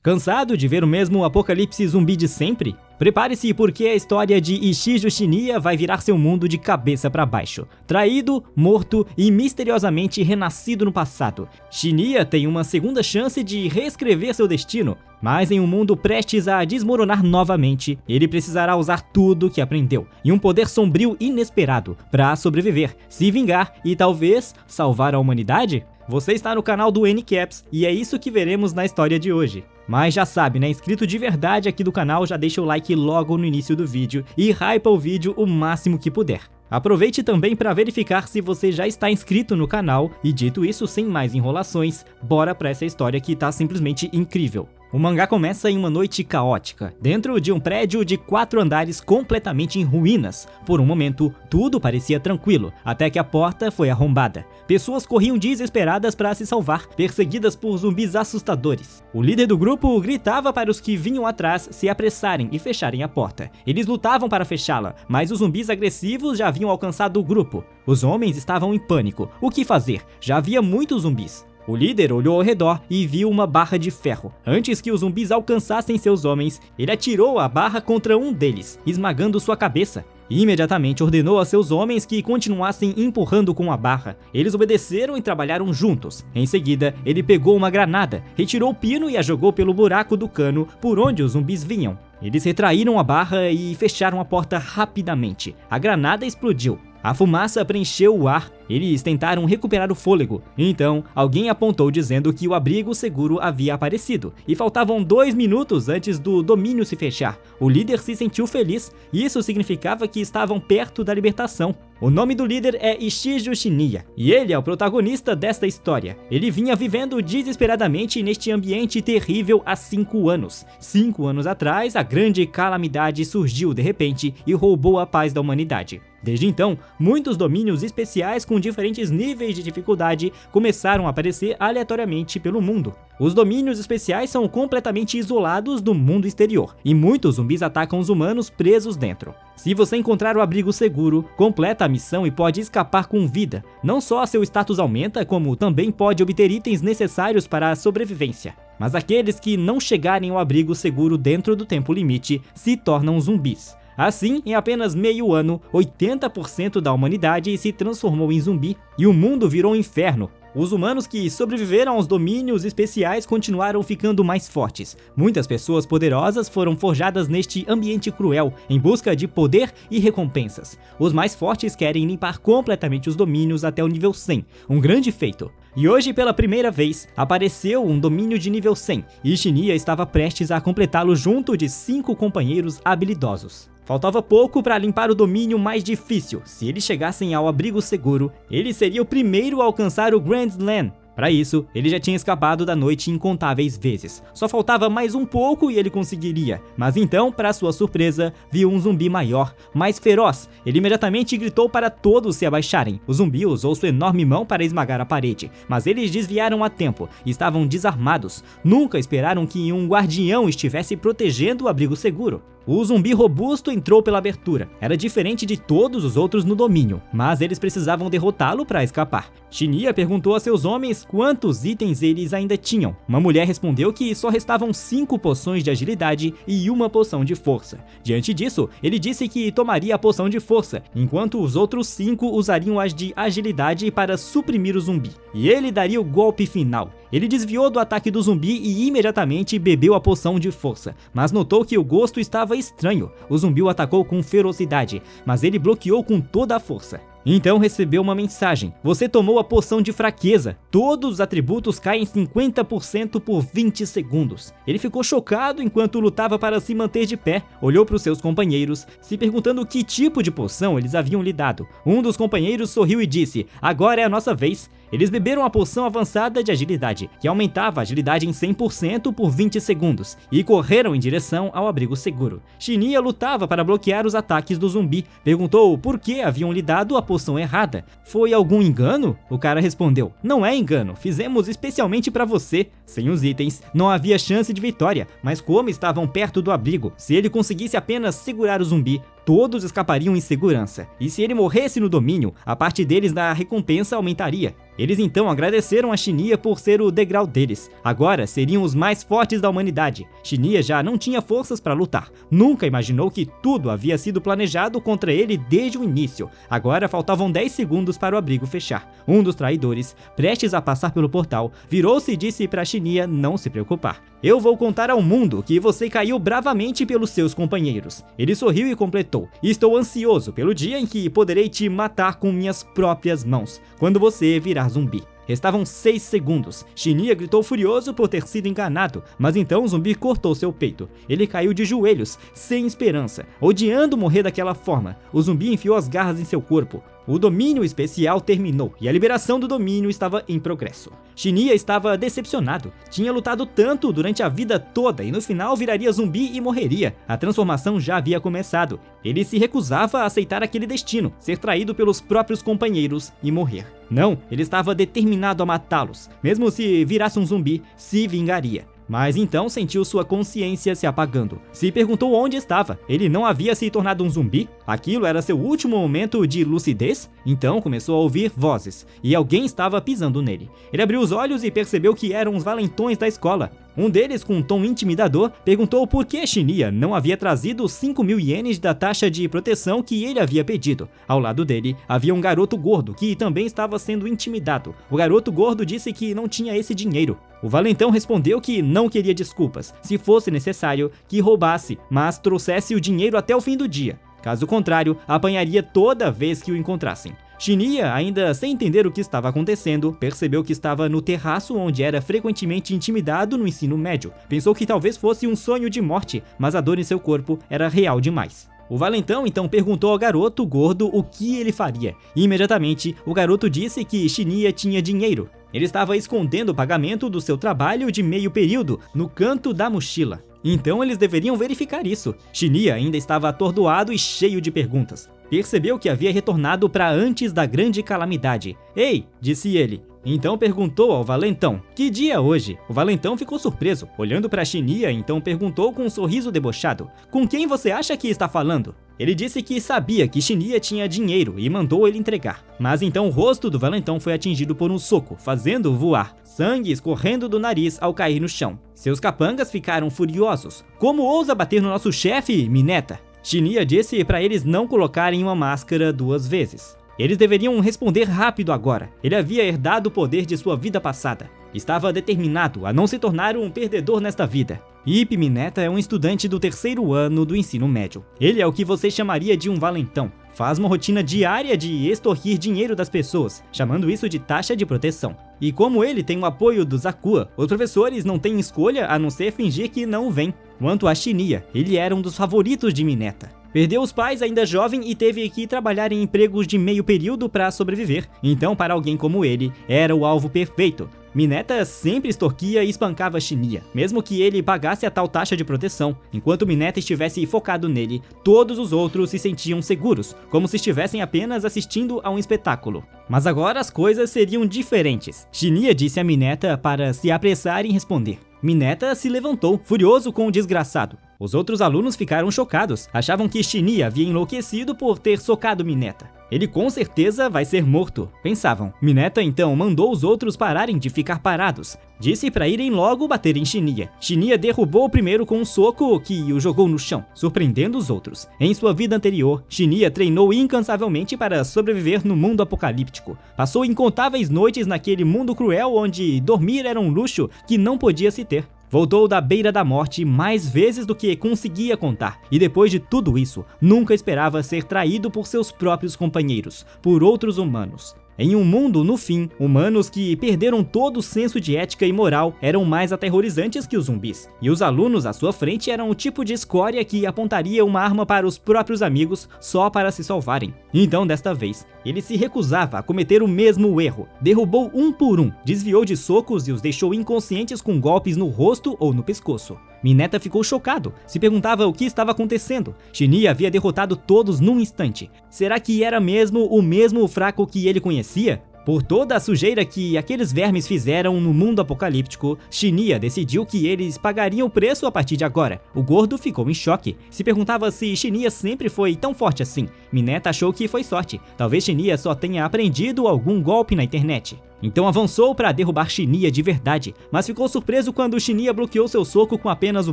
Cansado de ver o mesmo apocalipse zumbi de sempre? Prepare-se porque a história de Ishijo Shinya vai virar seu mundo de cabeça para baixo. Traído, morto e misteriosamente renascido no passado, Shinya tem uma segunda chance de reescrever seu destino, mas em um mundo prestes a desmoronar novamente, ele precisará usar tudo que aprendeu e um poder sombrio inesperado para sobreviver, se vingar e talvez salvar a humanidade? Você está no canal do NCaps e é isso que veremos na história de hoje. Mas já sabe, né? Inscrito de verdade aqui do canal, já deixa o like logo no início do vídeo e hypa o vídeo o máximo que puder. Aproveite também para verificar se você já está inscrito no canal e dito isso, sem mais enrolações, bora para essa história que tá simplesmente incrível. O mangá começa em uma noite caótica, dentro de um prédio de 4 andares completamente em ruínas. Por um momento, tudo parecia tranquilo, até que a porta foi arrombada. Pessoas corriam desesperadas para se salvar, perseguidas por zumbis assustadores. O líder do grupo gritava para os que vinham atrás se apressarem e fecharem a porta. Eles lutavam para fechá-la, mas os zumbis agressivos já haviam alcançado o grupo. Os homens estavam em pânico. O que fazer? Já havia muitos zumbis. O líder olhou ao redor e viu uma barra de ferro. Antes que os zumbis alcançassem seus homens, ele atirou a barra contra um deles, esmagando sua cabeça. Imediatamente ordenou a seus homens que continuassem empurrando com a barra. Eles obedeceram e trabalharam juntos. Em seguida, ele pegou uma granada, retirou o pino e a jogou pelo buraco do cano por onde os zumbis vinham. Eles retraíram a barra e fecharam a porta rapidamente. A granada explodiu. A fumaça preencheu o ar, eles tentaram recuperar o fôlego. Então, alguém apontou dizendo que o abrigo seguro havia aparecido, e faltavam 2 minutos antes do domínio se fechar. O líder se sentiu feliz, e isso significava que estavam perto da libertação. O nome do líder é Ishijo Shinya, e ele é o protagonista desta história. Ele vinha vivendo desesperadamente neste ambiente terrível há 5 anos. 5 anos atrás, a grande calamidade surgiu de repente e roubou a paz da humanidade. Desde então, muitos domínios especiais com diferentes níveis de dificuldade começaram a aparecer aleatoriamente pelo mundo. Os domínios especiais são completamente isolados do mundo exterior, e muitos zumbis atacam os humanos presos dentro. Se você encontrar o abrigo seguro, completa a missão e pode escapar com vida. Não só seu status aumenta, como também pode obter itens necessários para a sobrevivência. Mas aqueles que não chegarem ao abrigo seguro dentro do tempo limite se tornam zumbis. Assim, em apenas meio ano, 80% da humanidade se transformou em zumbi e o mundo virou um inferno. Os humanos que sobreviveram aos domínios especiais continuaram ficando mais fortes. Muitas pessoas poderosas foram forjadas neste ambiente cruel, em busca de poder e recompensas. Os mais fortes querem limpar completamente os domínios até o nível 100, um grande feito. E hoje, pela primeira vez, apareceu um domínio de nível 100, e Shinya estava prestes a completá-lo junto de 5 companheiros habilidosos. Faltava pouco para limpar o domínio mais difícil. Se eles chegassem ao abrigo seguro, ele seria o primeiro a alcançar o Grand Slam. Para isso, ele já tinha escapado da noite incontáveis vezes. Só faltava mais um pouco e ele conseguiria. Mas então, para sua surpresa, viu um zumbi maior, mais feroz. Ele imediatamente gritou para todos se abaixarem. O zumbi usou sua enorme mão para esmagar a parede, mas eles desviaram a tempo e estavam desarmados. Nunca esperaram que um guardião estivesse protegendo o abrigo seguro. O zumbi robusto entrou pela abertura. Era diferente de todos os outros no domínio, mas eles precisavam derrotá-lo para escapar. Shinya perguntou a seus homens quantos itens eles ainda tinham. Uma mulher respondeu que só restavam 5 poções de agilidade e 1 poção de força. Diante disso, ele disse que tomaria a poção de força, enquanto os outros 5 usariam as de agilidade para suprimir o zumbi. E ele daria o golpe final. Ele desviou do ataque do zumbi e imediatamente bebeu a poção de força, mas notou que o gosto estava estranho. O zumbi o atacou com ferocidade, mas ele bloqueou com toda a força. Então recebeu uma mensagem: você tomou a poção de fraqueza. Todos os atributos caem 50% por 20 segundos. Ele ficou chocado enquanto lutava para se manter de pé. Olhou para os seus companheiros, se perguntando que tipo de poção eles haviam lhe dado. Um dos companheiros sorriu e disse: agora é a nossa vez. Eles beberam a poção avançada de agilidade, que aumentava a agilidade em 100% por 20 segundos, e correram em direção ao abrigo seguro. Shinya lutava para bloquear os ataques do zumbi. Perguntou por que haviam lhe dado a poção errada. Foi algum engano? O cara respondeu: não é engano, fizemos especialmente para você. Sem os itens, não havia chance de vitória, mas como estavam perto do abrigo, se ele conseguisse apenas segurar o zumbi, todos escapariam em segurança, e se ele morresse no domínio, a parte deles na recompensa aumentaria. Eles então agradeceram a Shinya por ser o degrau deles. Agora seriam os mais fortes da humanidade. Shinya já não tinha forças para lutar. Nunca imaginou que tudo havia sido planejado contra ele desde o início. Agora faltavam 10 segundos para o abrigo fechar. Um dos traidores, prestes a passar pelo portal, virou-se e disse para Shinya não se preocupar. Eu vou contar ao mundo que você caiu bravamente pelos seus companheiros. Ele sorriu e completou. Estou ansioso pelo dia em que poderei te matar com minhas próprias mãos, quando você virar zumbi. Restavam 6 segundos. Shinya gritou furioso por ter sido enganado, mas então o zumbi cortou seu peito. Ele caiu de joelhos, sem esperança, odiando morrer daquela forma. O zumbi enfiou as garras em seu corpo. O domínio especial terminou e a liberação do domínio estava em progresso. Shinya estava decepcionado. Tinha lutado tanto durante a vida toda e no final viraria zumbi e morreria. A transformação já havia começado. Ele se recusava a aceitar aquele destino, ser traído pelos próprios companheiros e morrer. Não, ele estava determinado a matá-los. Mesmo se virasse um zumbi, se vingaria. Mas então sentiu sua consciência se apagando. Se perguntou onde estava. Ele não havia se tornado um zumbi? Aquilo era seu último momento de lucidez? Então começou a ouvir vozes, e alguém estava pisando nele. Ele abriu os olhos e percebeu que eram os valentões da escola. Um deles, com um tom intimidador, perguntou por que Shinya não havia trazido os 5.000 ienes da taxa de proteção que ele havia pedido. Ao lado dele, havia um garoto gordo, que também estava sendo intimidado. O garoto gordo disse que não tinha esse dinheiro. O valentão respondeu que não queria desculpas, se fosse necessário, que roubasse, mas trouxesse o dinheiro até o fim do dia. Caso contrário, apanharia toda vez que o encontrassem. Shinya, ainda sem entender o que estava acontecendo, percebeu que estava no terraço onde era frequentemente intimidado no ensino médio. Pensou que talvez fosse um sonho de morte, mas a dor em seu corpo era real demais. O valentão então perguntou ao garoto gordo o que ele faria. Imediatamente, o garoto disse que Shinya tinha dinheiro. Ele estava escondendo o pagamento do seu trabalho de meio período no canto da mochila. Então eles deveriam verificar isso. Shinya ainda estava atordoado e cheio de perguntas. Percebeu que havia retornado para antes da grande calamidade. Ei, disse ele. Então perguntou ao valentão, que dia é hoje? O valentão ficou surpreso, olhando para Shinya, então perguntou com um sorriso debochado, com quem você acha que está falando? Ele disse que sabia que Shinya tinha dinheiro e mandou ele entregar. Mas então o rosto do valentão foi atingido por um soco, fazendo-o voar, sangue escorrendo do nariz ao cair no chão. Seus capangas ficaram furiosos. Como ousa bater no nosso chefe, Mineta? Shinya disse para eles não colocarem uma máscara 2 vezes. Eles deveriam responder rápido agora. Ele havia herdado o poder de sua vida passada. Estava determinado a não se tornar um perdedor nesta vida. Ip Mineta é um estudante do 3º ano do ensino médio. Ele é o que você chamaria de um valentão. Faz uma rotina diária de extorquir dinheiro das pessoas, chamando isso de taxa de proteção. E como ele tem o apoio dos Akua, os professores não têm escolha a não ser fingir que não o veem. Quanto a Shinya, ele era um dos favoritos de Mineta. Perdeu os pais ainda jovem e teve que trabalhar em empregos de meio período para sobreviver. Então, para alguém como ele, era o alvo perfeito. Mineta sempre extorquia e espancava Shinya, mesmo que ele pagasse a tal taxa de proteção. Enquanto Mineta estivesse focado nele, todos os outros se sentiam seguros, como se estivessem apenas assistindo a um espetáculo. Mas agora as coisas seriam diferentes. Shinya disse a Mineta para se apressar em responder. Mineta se levantou, furioso com o desgraçado. Os outros alunos ficaram chocados, achavam que Shinya havia enlouquecido por ter socado Mineta. Ele com certeza vai ser morto, pensavam. Mineta então mandou os outros pararem de ficar parados. Disse para irem logo bater em Shinya. Shinya derrubou o primeiro com um soco que o jogou no chão, surpreendendo os outros. Em sua vida anterior, Shinya treinou incansavelmente para sobreviver no mundo apocalíptico. Passou incontáveis noites naquele mundo cruel onde dormir era um luxo que não podia se ter. Voltou da beira da morte mais vezes do que conseguia contar, e depois de tudo isso, nunca esperava ser traído por seus próprios companheiros, por outros humanos. Em um mundo, no fim, humanos que perderam todo o senso de ética e moral eram mais aterrorizantes que os zumbis, e os alunos à sua frente eram o tipo de escória que apontaria uma arma para os próprios amigos só para se salvarem. Então, desta vez, ele se recusava a cometer o mesmo erro, derrubou um por um, desviou de socos e os deixou inconscientes com golpes no rosto ou no pescoço. Mineta ficou chocado, se perguntava o que estava acontecendo. Shinya havia derrotado todos num instante. Será que era mesmo o mesmo fraco que ele conhecia? Por toda a sujeira que aqueles vermes fizeram no mundo apocalíptico, Shinya decidiu que eles pagariam o preço a partir de agora. O gordo ficou em choque. Se perguntava se Shinya sempre foi tão forte assim. Mineta achou que foi sorte. Talvez Shinya só tenha aprendido algum golpe na internet. Então avançou para derrubar Shinya de verdade, mas ficou surpreso quando Shinya bloqueou seu soco com apenas o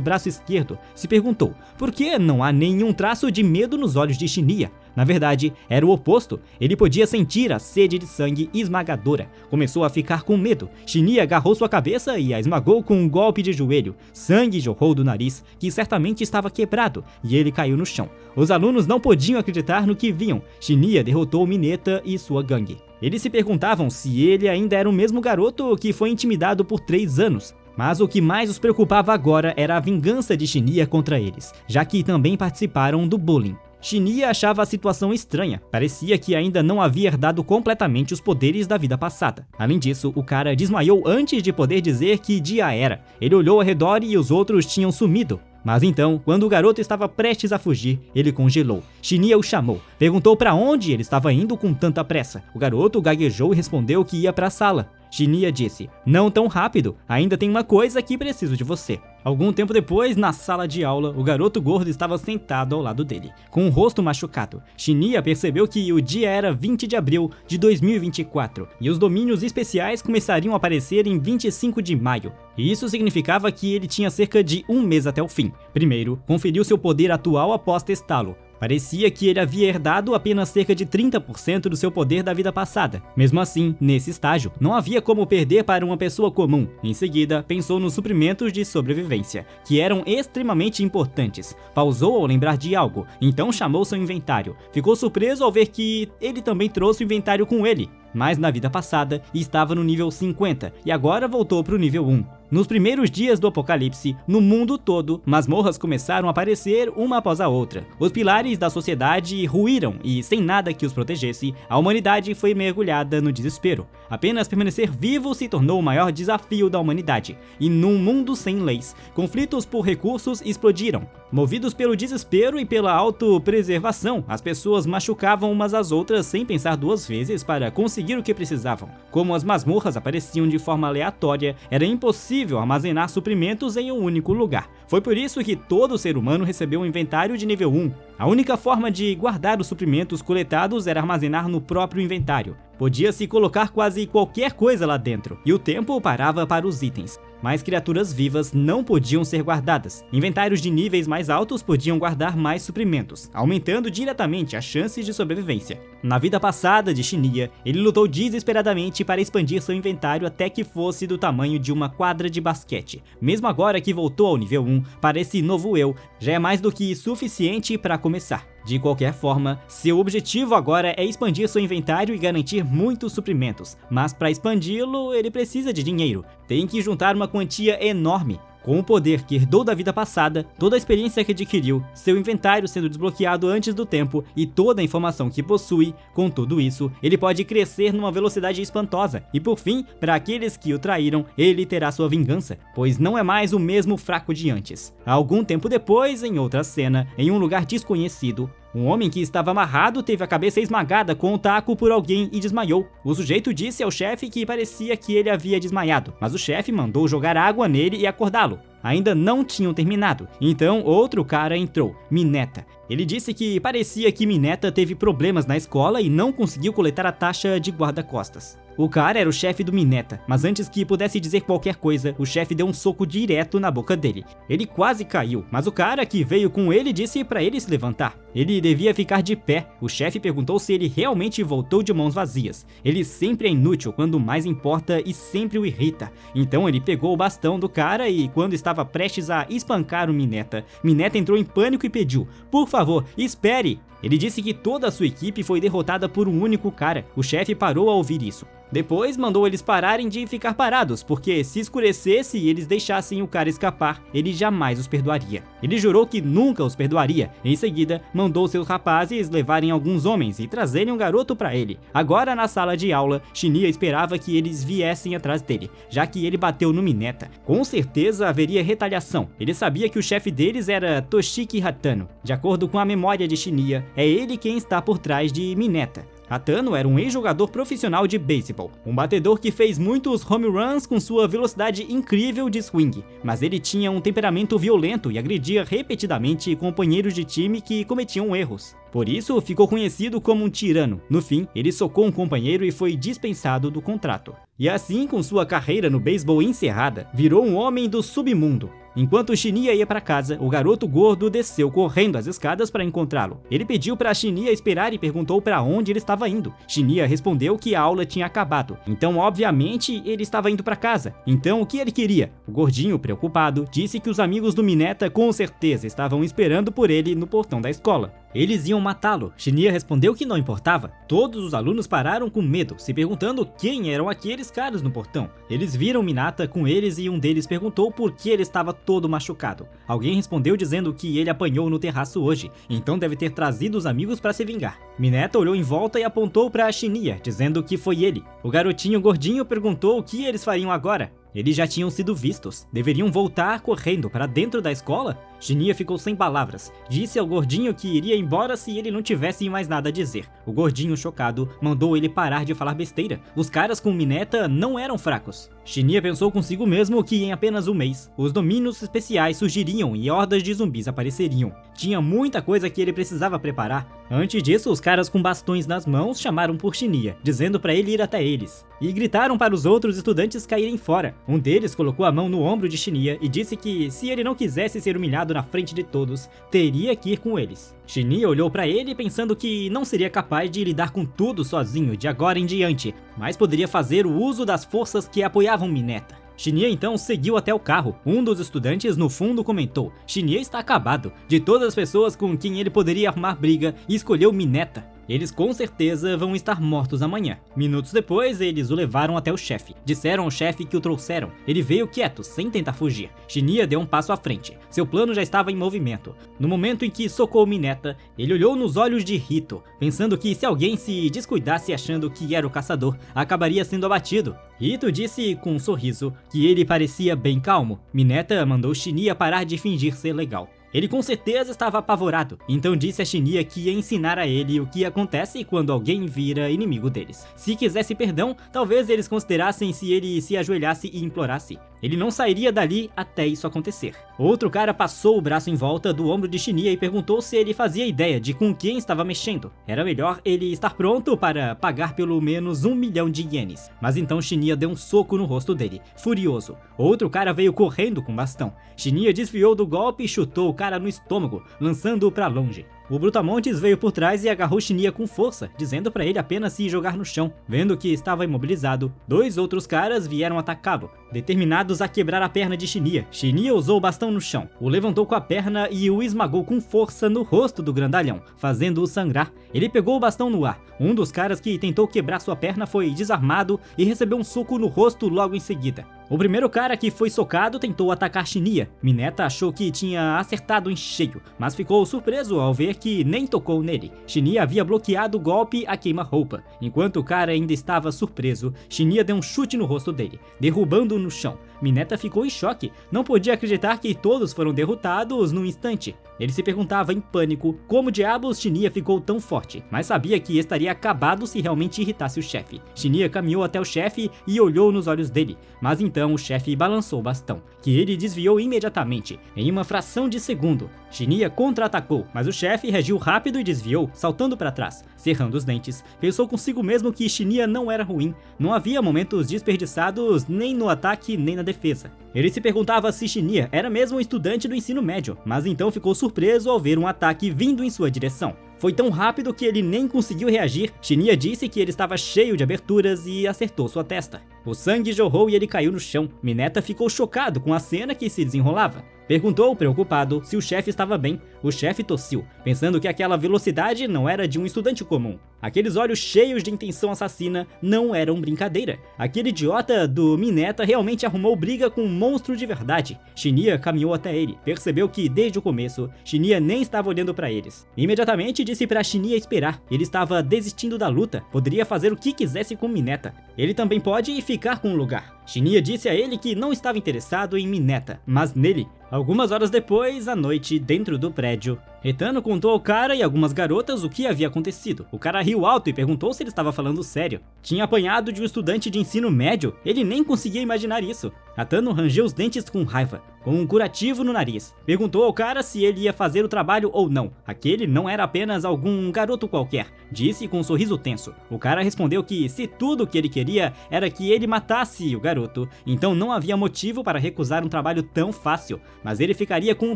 braço esquerdo. Se perguntou, por que não há nenhum traço de medo nos olhos de Shinya? Na verdade, era o oposto. Ele podia sentir a sede de sangue esmagadora. Começou a ficar com medo. Shinya agarrou sua cabeça e a esmagou com um golpe de joelho. Sangue jorrou do nariz, que certamente estava quebrado, e ele caiu no chão. Os alunos não podiam acreditar no que viam. Shinya derrotou Mineta e sua gangue. Eles se perguntavam se ele ainda era o mesmo garoto que foi intimidado por 3 anos. Mas o que mais os preocupava agora era a vingança de Shinya contra eles, já que também participaram do bullying. Shinya achava a situação estranha, parecia que ainda não havia herdado completamente os poderes da vida passada. Além disso, o cara desmaiou antes de poder dizer que dia era. Ele olhou ao redor e os outros tinham sumido. Mas então, quando o garoto estava prestes a fugir, ele congelou. Shinya o chamou, perguntou para onde ele estava indo com tanta pressa. O garoto gaguejou e respondeu que ia para a sala. Shinya disse, não tão rápido, ainda tem uma coisa que preciso de você. Algum tempo depois, na sala de aula, o garoto gordo estava sentado ao lado dele, com o rosto machucado. Shinya percebeu que o dia era 20 de abril de 2024 e os domínios especiais começariam a aparecer em 25 de maio. E isso significava que ele tinha cerca de um mês até o fim. Primeiro, conferiu seu poder atual após testá-lo. Parecia que ele havia herdado apenas cerca de 30% do seu poder da vida passada. Mesmo assim, nesse estágio, não havia como perder para uma pessoa comum. Em seguida, pensou nos suprimentos de sobrevivência, que eram extremamente importantes. Pausou ao lembrar de algo, então chamou seu inventário. Ficou surpreso ao ver que ele também trouxe o inventário com ele. Mas na vida passada estava no nível 50 e agora voltou para o nível 1. Nos primeiros dias do apocalipse, no mundo todo, masmorras começaram a aparecer uma após a outra. Os pilares da sociedade ruíram e, sem nada que os protegesse, a humanidade foi mergulhada no desespero. Apenas permanecer vivo se tornou o maior desafio da humanidade. E num mundo sem leis, conflitos por recursos explodiram. Movidos pelo desespero e pela autopreservação, as pessoas machucavam umas às outras sem pensar 2 vezes para conseguir o que precisavam. Como as masmorras apareciam de forma aleatória, era impossível armazenar suprimentos em um único lugar. Foi por isso que todo ser humano recebeu um inventário de nível 1. A única forma de guardar os suprimentos coletados era armazenar no próprio inventário. Podia-se colocar quase qualquer coisa lá dentro, e o tempo parava para os itens. Mas criaturas vivas não podiam ser guardadas. Inventários de níveis mais altos podiam guardar mais suprimentos, aumentando diretamente as chances de sobrevivência. Na vida passada de Shinya, ele lutou desesperadamente para expandir seu inventário até que fosse do tamanho de uma quadra de basquete. Mesmo agora que voltou ao nível 1, para esse novo eu, já é mais do que suficiente para começar. De qualquer forma, seu objetivo agora é expandir seu inventário e garantir muitos suprimentos, mas para expandi-lo, ele precisa de dinheiro. Tem que juntar uma quantia enorme. Com o poder que herdou da vida passada, toda a experiência que adquiriu, seu inventário sendo desbloqueado antes do tempo e toda a informação que possui, com tudo isso, ele pode crescer numa velocidade espantosa. E por fim, para aqueles que o traíram, ele terá sua vingança, pois não é mais o mesmo fraco de antes. Algum tempo depois, em outra cena, em um lugar desconhecido, um homem que estava amarrado teve a cabeça esmagada com um taco por alguém e desmaiou. O sujeito disse ao chefe que parecia que ele havia desmaiado, mas o chefe mandou jogar água nele e acordá-lo. Ainda não tinham terminado, então outro cara entrou, Mineta. Ele disse que parecia que Mineta teve problemas na escola e não conseguiu coletar a taxa de guarda-costas. O cara era o chefe do Mineta, mas antes que pudesse dizer qualquer coisa, o chefe deu um soco direto na boca dele. Ele quase caiu, mas o cara que veio com ele disse para ele se levantar. Ele devia ficar de pé. O chefe perguntou se ele realmente voltou de mãos vazias. Ele sempre é inútil quando mais importa e sempre o irrita. Então ele pegou o bastão do cara e, quando estava prestes a espancar o Mineta, Mineta entrou em pânico e pediu: "Por favor, espere!" Ele disse que toda a sua equipe foi derrotada por um único cara. O chefe parou ao ouvir isso. Depois mandou eles pararem de ficar parados, porque se escurecesse e eles deixassem o cara escapar, ele jamais os perdoaria. Ele jurou que nunca os perdoaria. Em seguida, mandou seus rapazes levarem alguns homens e trazerem um garoto para ele. Agora, na sala de aula, Shinya esperava que eles viessem atrás dele, já que ele bateu no Mineta. Com certeza haveria retaliação. Ele sabia que o chefe deles era Toshiki Hatano. De acordo com a memória de Shinya, é ele quem está por trás de Mineta. Atano era um ex-jogador profissional de beisebol, um batedor que fez muitos home runs com sua velocidade incrível de swing, mas ele tinha um temperamento violento e agredia repetidamente companheiros de time que cometiam erros. Por isso, ficou conhecido como um tirano. No fim, ele socou um companheiro e foi dispensado do contrato. E assim, com sua carreira no beisebol encerrada, virou um homem do submundo. Enquanto Shinya ia para casa, o garoto gordo desceu correndo as escadas para encontrá-lo. Ele pediu para Shinya esperar e perguntou para onde ele estava indo. Shinya respondeu que a aula tinha acabado. Então, obviamente, ele estava indo para casa. Então, o que ele queria? O gordinho, preocupado, disse que os amigos do Mineta com certeza estavam esperando por ele no portão da escola. Eles iam matá-lo. Shinya respondeu que não importava. Todos os alunos pararam com medo, se perguntando quem eram aqueles caras no portão. Eles viram Mineta com eles e um deles perguntou por que ele estava todo machucado. Alguém respondeu dizendo que ele apanhou no terraço hoje, então deve ter trazido os amigos para se vingar. Mineta olhou em volta e apontou para Shinya, dizendo que foi ele. O garotinho gordinho perguntou o que eles fariam agora. Eles já tinham sido vistos. Deveriam voltar correndo para dentro da escola? Shinya ficou sem palavras. Disse ao gordinho que iria embora se ele não tivesse mais nada a dizer. O gordinho, chocado, mandou ele parar de falar besteira. Os caras com Mineta não eram fracos. Shinya pensou consigo mesmo que em apenas um mês, os domínios especiais surgiriam e hordas de zumbis apareceriam. Tinha muita coisa que ele precisava preparar. Antes disso, os caras com bastões nas mãos chamaram por Shinya, dizendo para ele ir até eles. E gritaram para os outros estudantes caírem fora. Um deles colocou a mão no ombro de Shinya e disse que, se ele não quisesse ser humilhado na frente de todos, teria que ir com eles. Shinya olhou para ele pensando que não seria capaz de lidar com tudo sozinho de agora em diante, mas poderia fazer o uso das forças que apoiavam Mineta. Shinya então seguiu até o carro. Um dos estudantes no fundo comentou: Shinya está acabado. De todas as pessoas com quem ele poderia arrumar briga, escolheu Mineta. Eles com certeza vão estar mortos amanhã. Minutos depois, eles o levaram até o chefe. Disseram ao chefe que o trouxeram. Ele veio quieto, sem tentar fugir. Shinya deu um passo à frente. Seu plano já estava em movimento. No momento em que socou Mineta, ele olhou nos olhos de Hito, pensando que se alguém se descuidasse achando que era o caçador, acabaria sendo abatido. Hito disse com um sorriso que ele parecia bem calmo. Mineta mandou Shinya parar de fingir ser legal. Ele com certeza estava apavorado, então disse a Shinya que ia ensinar a ele o que acontece quando alguém vira inimigo deles. Se quisesse perdão, talvez eles considerassem se ele se ajoelhasse e implorasse. Ele não sairia dali até isso acontecer. Outro cara passou o braço em volta do ombro de Shinya e perguntou se ele fazia ideia de com quem estava mexendo. Era melhor ele estar pronto para pagar pelo menos 1 milhão de ienes. Mas então Shinya deu um soco no rosto dele, furioso. Outro cara veio correndo com bastão. Shinya desviou do golpe e chutou o cara no estômago, lançando-o para longe. O Brutamontes veio por trás e agarrou Shinya com força, dizendo para ele apenas se jogar no chão. Vendo que estava imobilizado, 2 outros caras vieram atacá-lo, determinados a quebrar a perna de Shinya. Shinya usou o bastão no chão, o levantou com a perna e o esmagou com força no rosto do grandalhão, fazendo-o sangrar. Ele pegou o bastão no ar. Um dos caras que tentou quebrar sua perna foi desarmado e recebeu um soco no rosto logo em seguida. O primeiro cara que foi socado tentou atacar Shinya. Mineta achou que tinha acertado em cheio, mas ficou surpreso ao ver que nem tocou nele. Shinya havia bloqueado o golpe a queima-roupa. Enquanto o cara ainda estava surpreso, Shinya deu um chute no rosto dele, derrubando-o no chão. Mineta ficou em choque, não podia acreditar que todos foram derrotados num instante. Ele se perguntava em pânico como diabos Shinya ficou tão forte, mas sabia que estaria acabado se realmente irritasse o chefe. Shinya caminhou até o chefe e olhou nos olhos dele, mas então o chefe balançou o bastão, que ele desviou imediatamente, em uma fração de segundo. Shinya contra-atacou, mas o chefe reagiu rápido e desviou, saltando para trás. Cerrando os dentes, pensou consigo mesmo que Shinya não era ruim. Não havia momentos desperdiçados nem no ataque nem na defesa. Ele se perguntava se Shinya era mesmo um estudante do ensino médio, mas então ficou surpreso ao ver um ataque vindo em sua direção. Foi tão rápido que ele nem conseguiu reagir. Shinya disse que ele estava cheio de aberturas e acertou sua testa. O sangue jorrou e ele caiu no chão. Mineta ficou chocado com a cena que se desenrolava. Perguntou, preocupado, se o chefe estava bem. O chefe tossiu, pensando que aquela velocidade não era de um estudante comum. Aqueles olhos cheios de intenção assassina não eram brincadeira. Aquele idiota do Mineta realmente arrumou briga com um monstro de verdade. Shinya caminhou até ele, percebeu que desde o começo, Shinya nem estava olhando para eles. Imediatamente disse para Shinya esperar. Ele estava desistindo da luta, poderia fazer o que quisesse com Mineta. Ele também pode ficar com o lugar. Shinya disse a ele que não estava interessado em Mineta, mas nele. Algumas horas depois, à noite, dentro do prédio, Retano contou ao cara e algumas garotas o que havia acontecido. O cara riu alto e perguntou se ele estava falando sério. Tinha apanhado de um estudante de ensino médio, ele nem conseguia imaginar isso. Retano rangeu os dentes com raiva, com um curativo no nariz. Perguntou ao cara se ele ia fazer o trabalho ou não. Aquele não era apenas algum garoto qualquer, disse com um sorriso tenso. O cara respondeu que se tudo o que ele queria era que ele matasse o garoto, então não havia motivo para recusar um trabalho tão fácil, mas ele ficaria com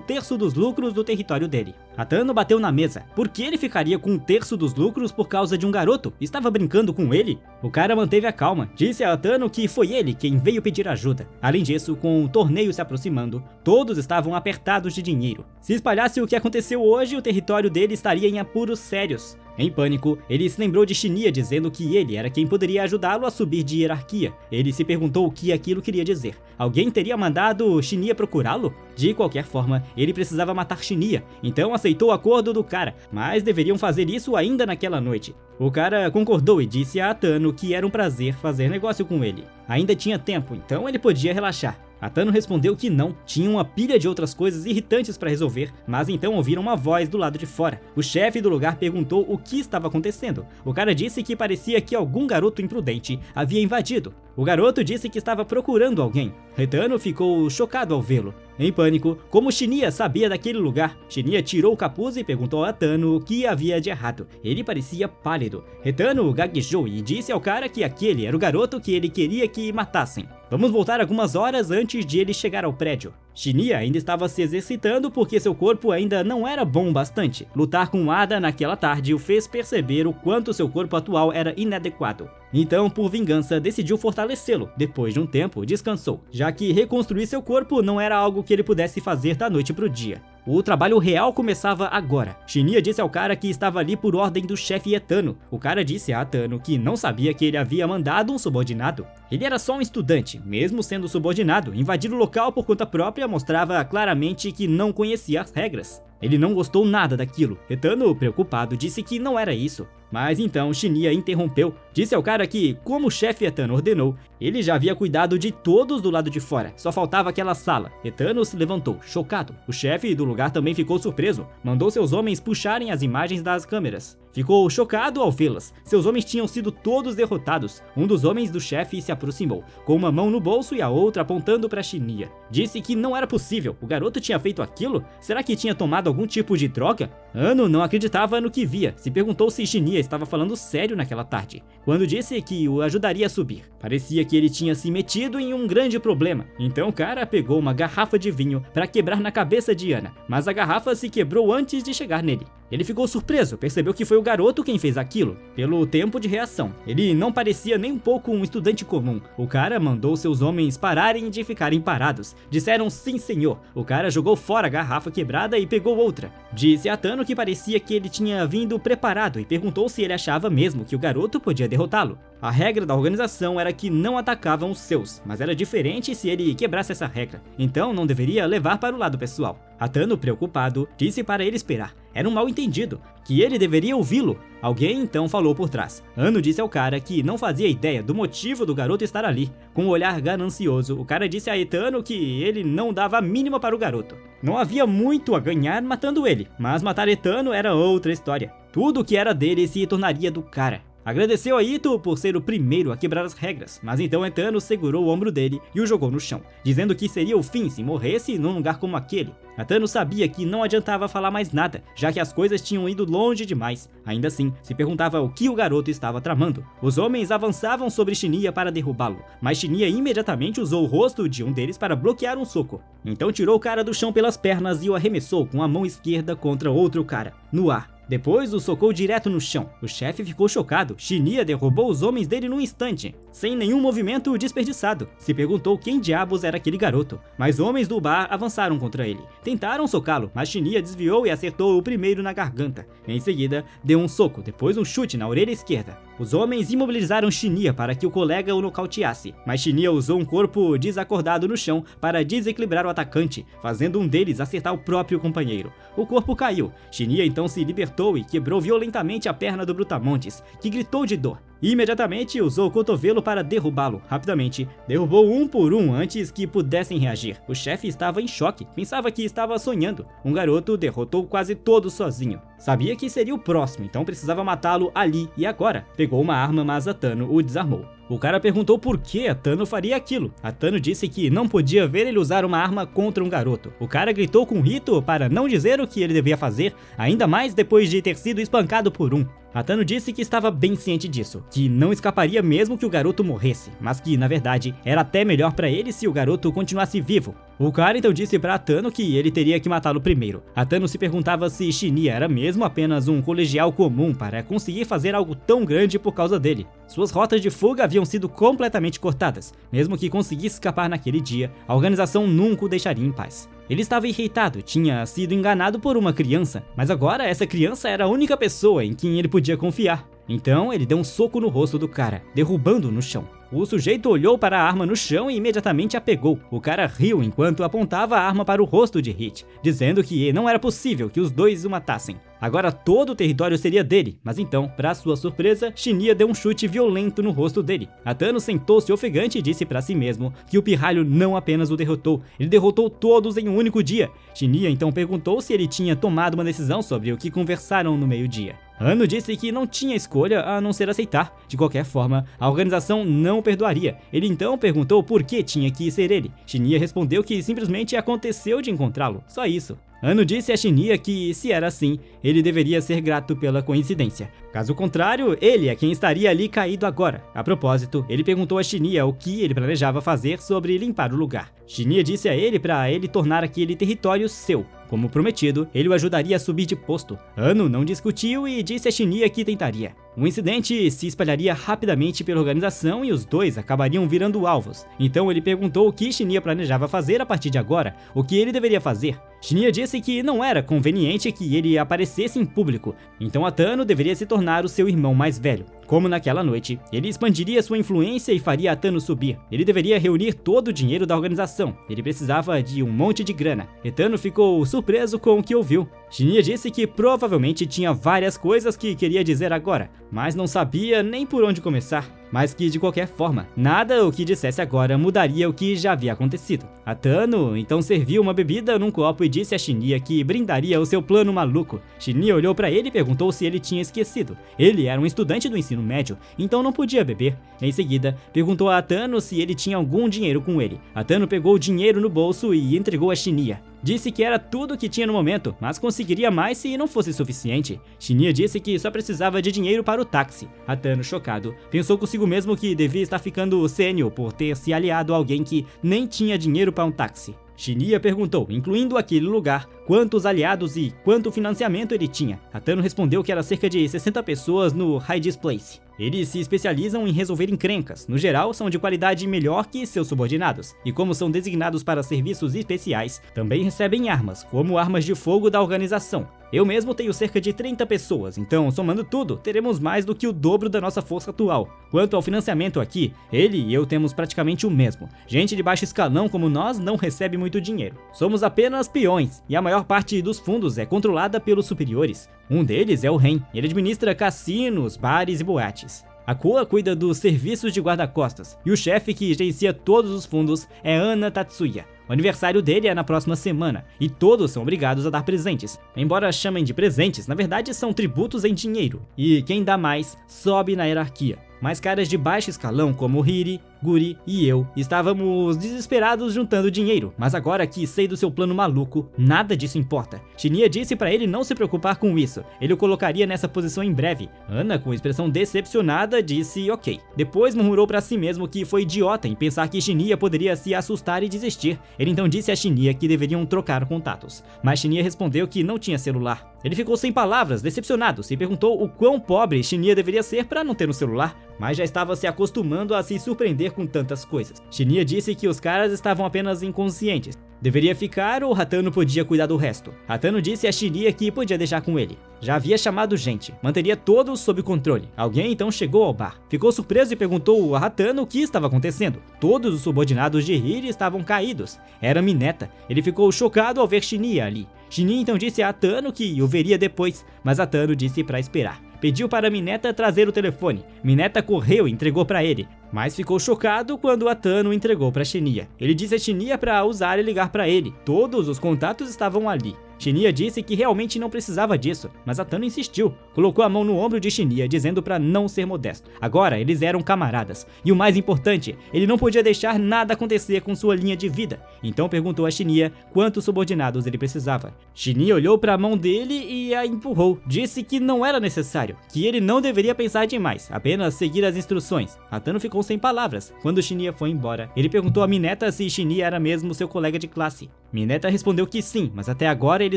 1/3 dos lucros do território dele. Retano bateu na mesa. Por que ele ficaria com 1/3 dos lucros por causa de um garoto? Estava brincando com ele? O cara manteve a calma. Disse a Retano que foi ele quem veio pedir ajuda. Além disso, com o torneio se aproximando, todos estavam apertados de dinheiro. Se espalhasse o que aconteceu hoje, o território dele estaria em apuros sérios. Em pânico, ele se lembrou de Shinya dizendo que ele era quem poderia ajudá-lo a subir de hierarquia. Ele se perguntou o que aquilo queria dizer. Alguém teria mandado Shinya procurá-lo? De qualquer forma, ele precisava matar Shinya, então aceitou o acordo do cara, mas deveriam fazer isso ainda naquela noite. O cara concordou e disse a Retano que era um prazer fazer negócio com ele. Ainda tinha tempo, então ele podia relaxar. Retano respondeu que não, tinha uma pilha de outras coisas irritantes para resolver, mas então ouviram uma voz do lado de fora. O chefe do lugar perguntou o que estava acontecendo. O cara disse que parecia que algum garoto imprudente havia invadido. O garoto disse que estava procurando alguém. Retano ficou chocado ao vê-lo. Em pânico, como Shinya sabia daquele lugar, Shinya tirou o capuz e perguntou a Retano o que havia de errado. Ele parecia pálido. Retano gaguejou e disse ao cara que aquele era o garoto que ele queria que matassem. Vamos voltar algumas horas antes de ele chegar ao prédio. Shinya ainda estava se exercitando porque seu corpo ainda não era bom bastante. Lutar com Ada naquela tarde o fez perceber o quanto seu corpo atual era inadequado. Então, por vingança, decidiu fortalecê-lo. Depois de um tempo, descansou, já que reconstruir seu corpo não era algo que ele pudesse fazer da noite pro dia. O trabalho real começava agora. Shinya disse ao cara que estava ali por ordem do chefe Retano. O cara disse a Retano que não sabia que ele havia mandado um subordinado. Ele era só um estudante, mesmo sendo subordinado. Invadir o local por conta própria mostrava claramente que não conhecia as regras. Ele não gostou nada daquilo. Retano, preocupado, disse que não era isso. Mas então Shinya interrompeu. Disse ao cara que, como o chefe Retano ordenou, ele já havia cuidado de todos do lado de fora. Só faltava aquela sala. Retano se levantou, chocado. O chefe do lugar também ficou surpreso. Mandou seus homens puxarem as imagens das câmeras. Ficou chocado ao vê-las. Seus homens tinham sido todos derrotados. Um dos homens do chefe se aproximou, com uma mão no bolso e a outra apontando para Shinya. Disse que não era possível. O garoto tinha feito aquilo? Será que tinha tomado algum tipo de droga? Ano não acreditava no que via. Se perguntou se Shinya estava falando sério naquela tarde, quando disse que o ajudaria a subir. Parecia que ele tinha se metido em um grande problema. Então o cara pegou uma garrafa de vinho para quebrar na cabeça de Ana, mas a garrafa se quebrou antes de chegar nele. Ele ficou surpreso, percebeu que foi o garoto quem fez aquilo, pelo tempo de reação. Ele não parecia nem um pouco um estudante comum. O cara mandou seus homens pararem de ficarem parados. Disseram sim senhor. O cara jogou fora a garrafa quebrada e pegou outra. Disse a Retano que parecia que ele tinha vindo preparado e perguntou se ele achava mesmo que o garoto podia derrotá-lo. A regra da organização era que não atacavam os seus, mas era diferente se ele quebrasse essa regra, então não deveria levar para o lado pessoal. Retano, preocupado, disse para ele esperar. Era um mal-entendido, que ele deveria ouvi-lo. Alguém então falou por trás. Ano disse ao cara que não fazia ideia do motivo do garoto estar ali. Com um olhar ganancioso, o cara disse a Retano que ele não dava a mínima para o garoto. Não havia muito a ganhar matando ele, mas matar Retano era outra história. Tudo o que era dele se tornaria do cara. Agradeceu a Ito por ser o primeiro a quebrar as regras, mas então Retano segurou o ombro dele e o jogou no chão, dizendo que seria o fim se morresse num lugar como aquele. Retano sabia que não adiantava falar mais nada, já que as coisas tinham ido longe demais. Ainda assim, se perguntava o que o garoto estava tramando. Os homens avançavam sobre Shinya para derrubá-lo, mas Shinya imediatamente usou o rosto de um deles para bloquear um soco. Então tirou o cara do chão pelas pernas e o arremessou com a mão esquerda contra outro cara, no ar. Depois o socou direto no chão. O chefe ficou chocado. Shinya derrubou os homens dele num instante, sem nenhum movimento desperdiçado. Se perguntou quem diabos era aquele garoto, mas homens do bar avançaram contra ele. Tentaram socá-lo, mas Shinya desviou e acertou o primeiro na garganta. Em seguida, deu um soco, depois um chute na orelha esquerda. Os homens imobilizaram Shinya para que o colega o nocauteasse, mas Shinya usou um corpo desacordado no chão para desequilibrar o atacante, fazendo um deles acertar o próprio companheiro. O corpo caiu. Shinya então se libertou e quebrou violentamente a perna do Brutamontes, que gritou de dor. e imediatamente usou o cotovelo para derrubá-lo. Rapidamente, derrubou um por um antes que pudessem reagir. O chefe estava em choque, pensava que estava sonhando. Um garoto derrotou quase todos sozinho. Sabia que seria o próximo, então precisava matá-lo ali e agora. Pegou uma arma, mas Atano o desarmou. O cara perguntou por que Atano faria aquilo. Atano disse que não podia ver ele usar uma arma contra um garoto. O cara gritou com Rito para não dizer o que ele devia fazer, ainda mais depois de ter sido espancado por um. Atano disse que estava bem ciente disso, que não escaparia mesmo que o garoto morresse, mas que, na verdade, era até melhor para ele se o garoto continuasse vivo. O cara então disse para Atano que ele teria que matá-lo primeiro. Atano se perguntava se Shinya era mesmo apenas um colegial comum para conseguir fazer algo tão grande por causa dele. Suas rotas de fuga haviam sido completamente cortadas. Mesmo que conseguisse escapar naquele dia, a organização nunca o deixaria em paz. Ele estava irritado, tinha sido enganado por uma criança, mas agora essa criança era a única pessoa em quem ele podia confiar. Então ele deu um soco no rosto do cara, derrubando-o no chão. O sujeito olhou para a arma no chão e imediatamente a pegou. O cara riu enquanto apontava a arma para o rosto de Hit, dizendo que não era possível que os dois o matassem. Agora todo o território seria dele, mas então, para sua surpresa, Shinya deu um chute violento no rosto dele. Atano sentou-se ofegante e disse para si mesmo que o pirralho não apenas o derrotou, ele derrotou todos em um único dia. Shinya então perguntou se ele tinha tomado uma decisão sobre o que conversaram no meio-dia. Ano disse que não tinha escolha a não ser aceitar. De qualquer forma, a organização não o perdoaria. Ele então perguntou por que tinha que ser ele. Shinya respondeu que simplesmente aconteceu de encontrá-lo, só isso. Ano disse a Shinya que, se era assim, ele deveria ser grato pela coincidência. Caso contrário, ele é quem estaria ali caído agora. A propósito, ele perguntou a Shinya o que ele planejava fazer sobre limpar o lugar. Shinya disse a ele para ele tornar aquele território seu. Como prometido, ele o ajudaria a subir de posto. Ano não discutiu e disse a Shinya que tentaria. O incidente se espalharia rapidamente pela organização e os dois acabariam virando alvos. Então ele perguntou o que Shinya planejava fazer a partir de agora, o que ele deveria fazer. Shinya disse que não era conveniente que ele aparecesse em público, então Atano deveria se tornar o seu irmão mais velho. Como naquela noite, ele expandiria sua influência e faria Atano subir. Ele deveria reunir todo o dinheiro da organização. Ele precisava de um monte de grana. Atano ficou surpreso com o que ouviu. Shinya disse que provavelmente tinha várias coisas que queria dizer agora, mas não sabia nem por onde começar. Mas que, de qualquer forma, nada o que dissesse agora mudaria o que já havia acontecido. Atano então serviu uma bebida num copo e disse a Shinya que brindaria o seu plano maluco. Shinya olhou para ele e perguntou se ele tinha esquecido. Ele era um estudante do ensino médio, então não podia beber. Em seguida, perguntou a Atano se ele tinha algum dinheiro com ele. Atano pegou o dinheiro no bolso e entregou a Shinya. Disse que era tudo o que tinha no momento, mas conseguiria mais se não fosse suficiente. Shinya disse que só precisava de dinheiro para o táxi. Atano, chocado, pensou consigo mesmo que devia estar ficando sênior por ter se aliado a alguém que nem tinha dinheiro para um táxi. Shinya perguntou, incluindo aquele lugar, quantos aliados e quanto financiamento ele tinha. Atano respondeu que era cerca de 60 pessoas no Hyde's Place. Eles se especializam em resolver encrencas. No geral, são de qualidade melhor que seus subordinados. E como são designados para serviços especiais, também recebem armas, como armas de fogo da organização. Eu mesmo tenho cerca de 30 pessoas, então, somando tudo, teremos mais do que o dobro da nossa força atual. Quanto ao financiamento aqui, ele e eu temos praticamente o mesmo. Gente de baixo escalão como nós não recebe muito dinheiro. Somos apenas peões, e a maior parte dos fundos é controlada pelos superiores. Um deles é o Ren. Ele administra cassinos, bares e boates. A Koa cuida dos serviços de guarda-costas, e o chefe que gerencia todos os fundos é Ana Tatsuya. O aniversário dele é na próxima semana, e todos são obrigados a dar presentes. Embora chamem de presentes, na verdade são tributos em dinheiro, e quem dá mais sobe na hierarquia. Mas caras de baixo escalão como Hiri, Guri e eu estávamos desesperados juntando dinheiro, mas agora que sei do seu plano maluco, nada disso importa. Shinya disse para ele não se preocupar com isso, ele o colocaria nessa posição em breve. Ana, com expressão decepcionada, disse ok. Depois murmurou para si mesmo que foi idiota em pensar que Shinya poderia se assustar e desistir. Ele então disse a Shinya que deveriam trocar contatos, mas Shinya respondeu que não tinha celular. Ele ficou sem palavras, decepcionado, se perguntou o quão pobre Shinya deveria ser para não ter um celular, mas já estava se acostumando a se surpreender com tantas coisas. Shinya disse que os caras estavam apenas inconscientes. Deveria ficar ou Atano podia cuidar do resto. Atano disse a Shinya que podia deixar com ele. Já havia chamado gente, manteria todos sob controle. Alguém então chegou ao bar. Ficou surpreso e perguntou a Atano o que estava acontecendo. Todos os subordinados de Hiri estavam caídos. Era Mineta. Ele ficou chocado ao ver Shinya ali. Shinya então disse a Atano que o veria depois, mas Atano disse para esperar. pediu para Mineta trazer o telefone. Mineta correu e entregou para ele, mas ficou chocado quando Atano entregou para Shinya. Ele disse a Shinya para usar e ligar para ele. Todos os contatos estavam ali. Shinya disse que realmente não precisava disso, mas Atano insistiu. Colocou a mão no ombro de Shinya, dizendo para não ser modesto. Agora eles eram camaradas. E o mais importante, ele não podia deixar nada acontecer com sua linha de vida. Então perguntou a Shinya quantos subordinados ele precisava. Shinya olhou para a mão dele e a empurrou. Disse que não era necessário, que ele não deveria pensar demais, apenas seguir as instruções. Atano ficou sem palavras. Quando Shinya foi embora, ele perguntou a Mineta se Shinya era mesmo seu colega de classe. Mineta respondeu que sim, mas até agora ele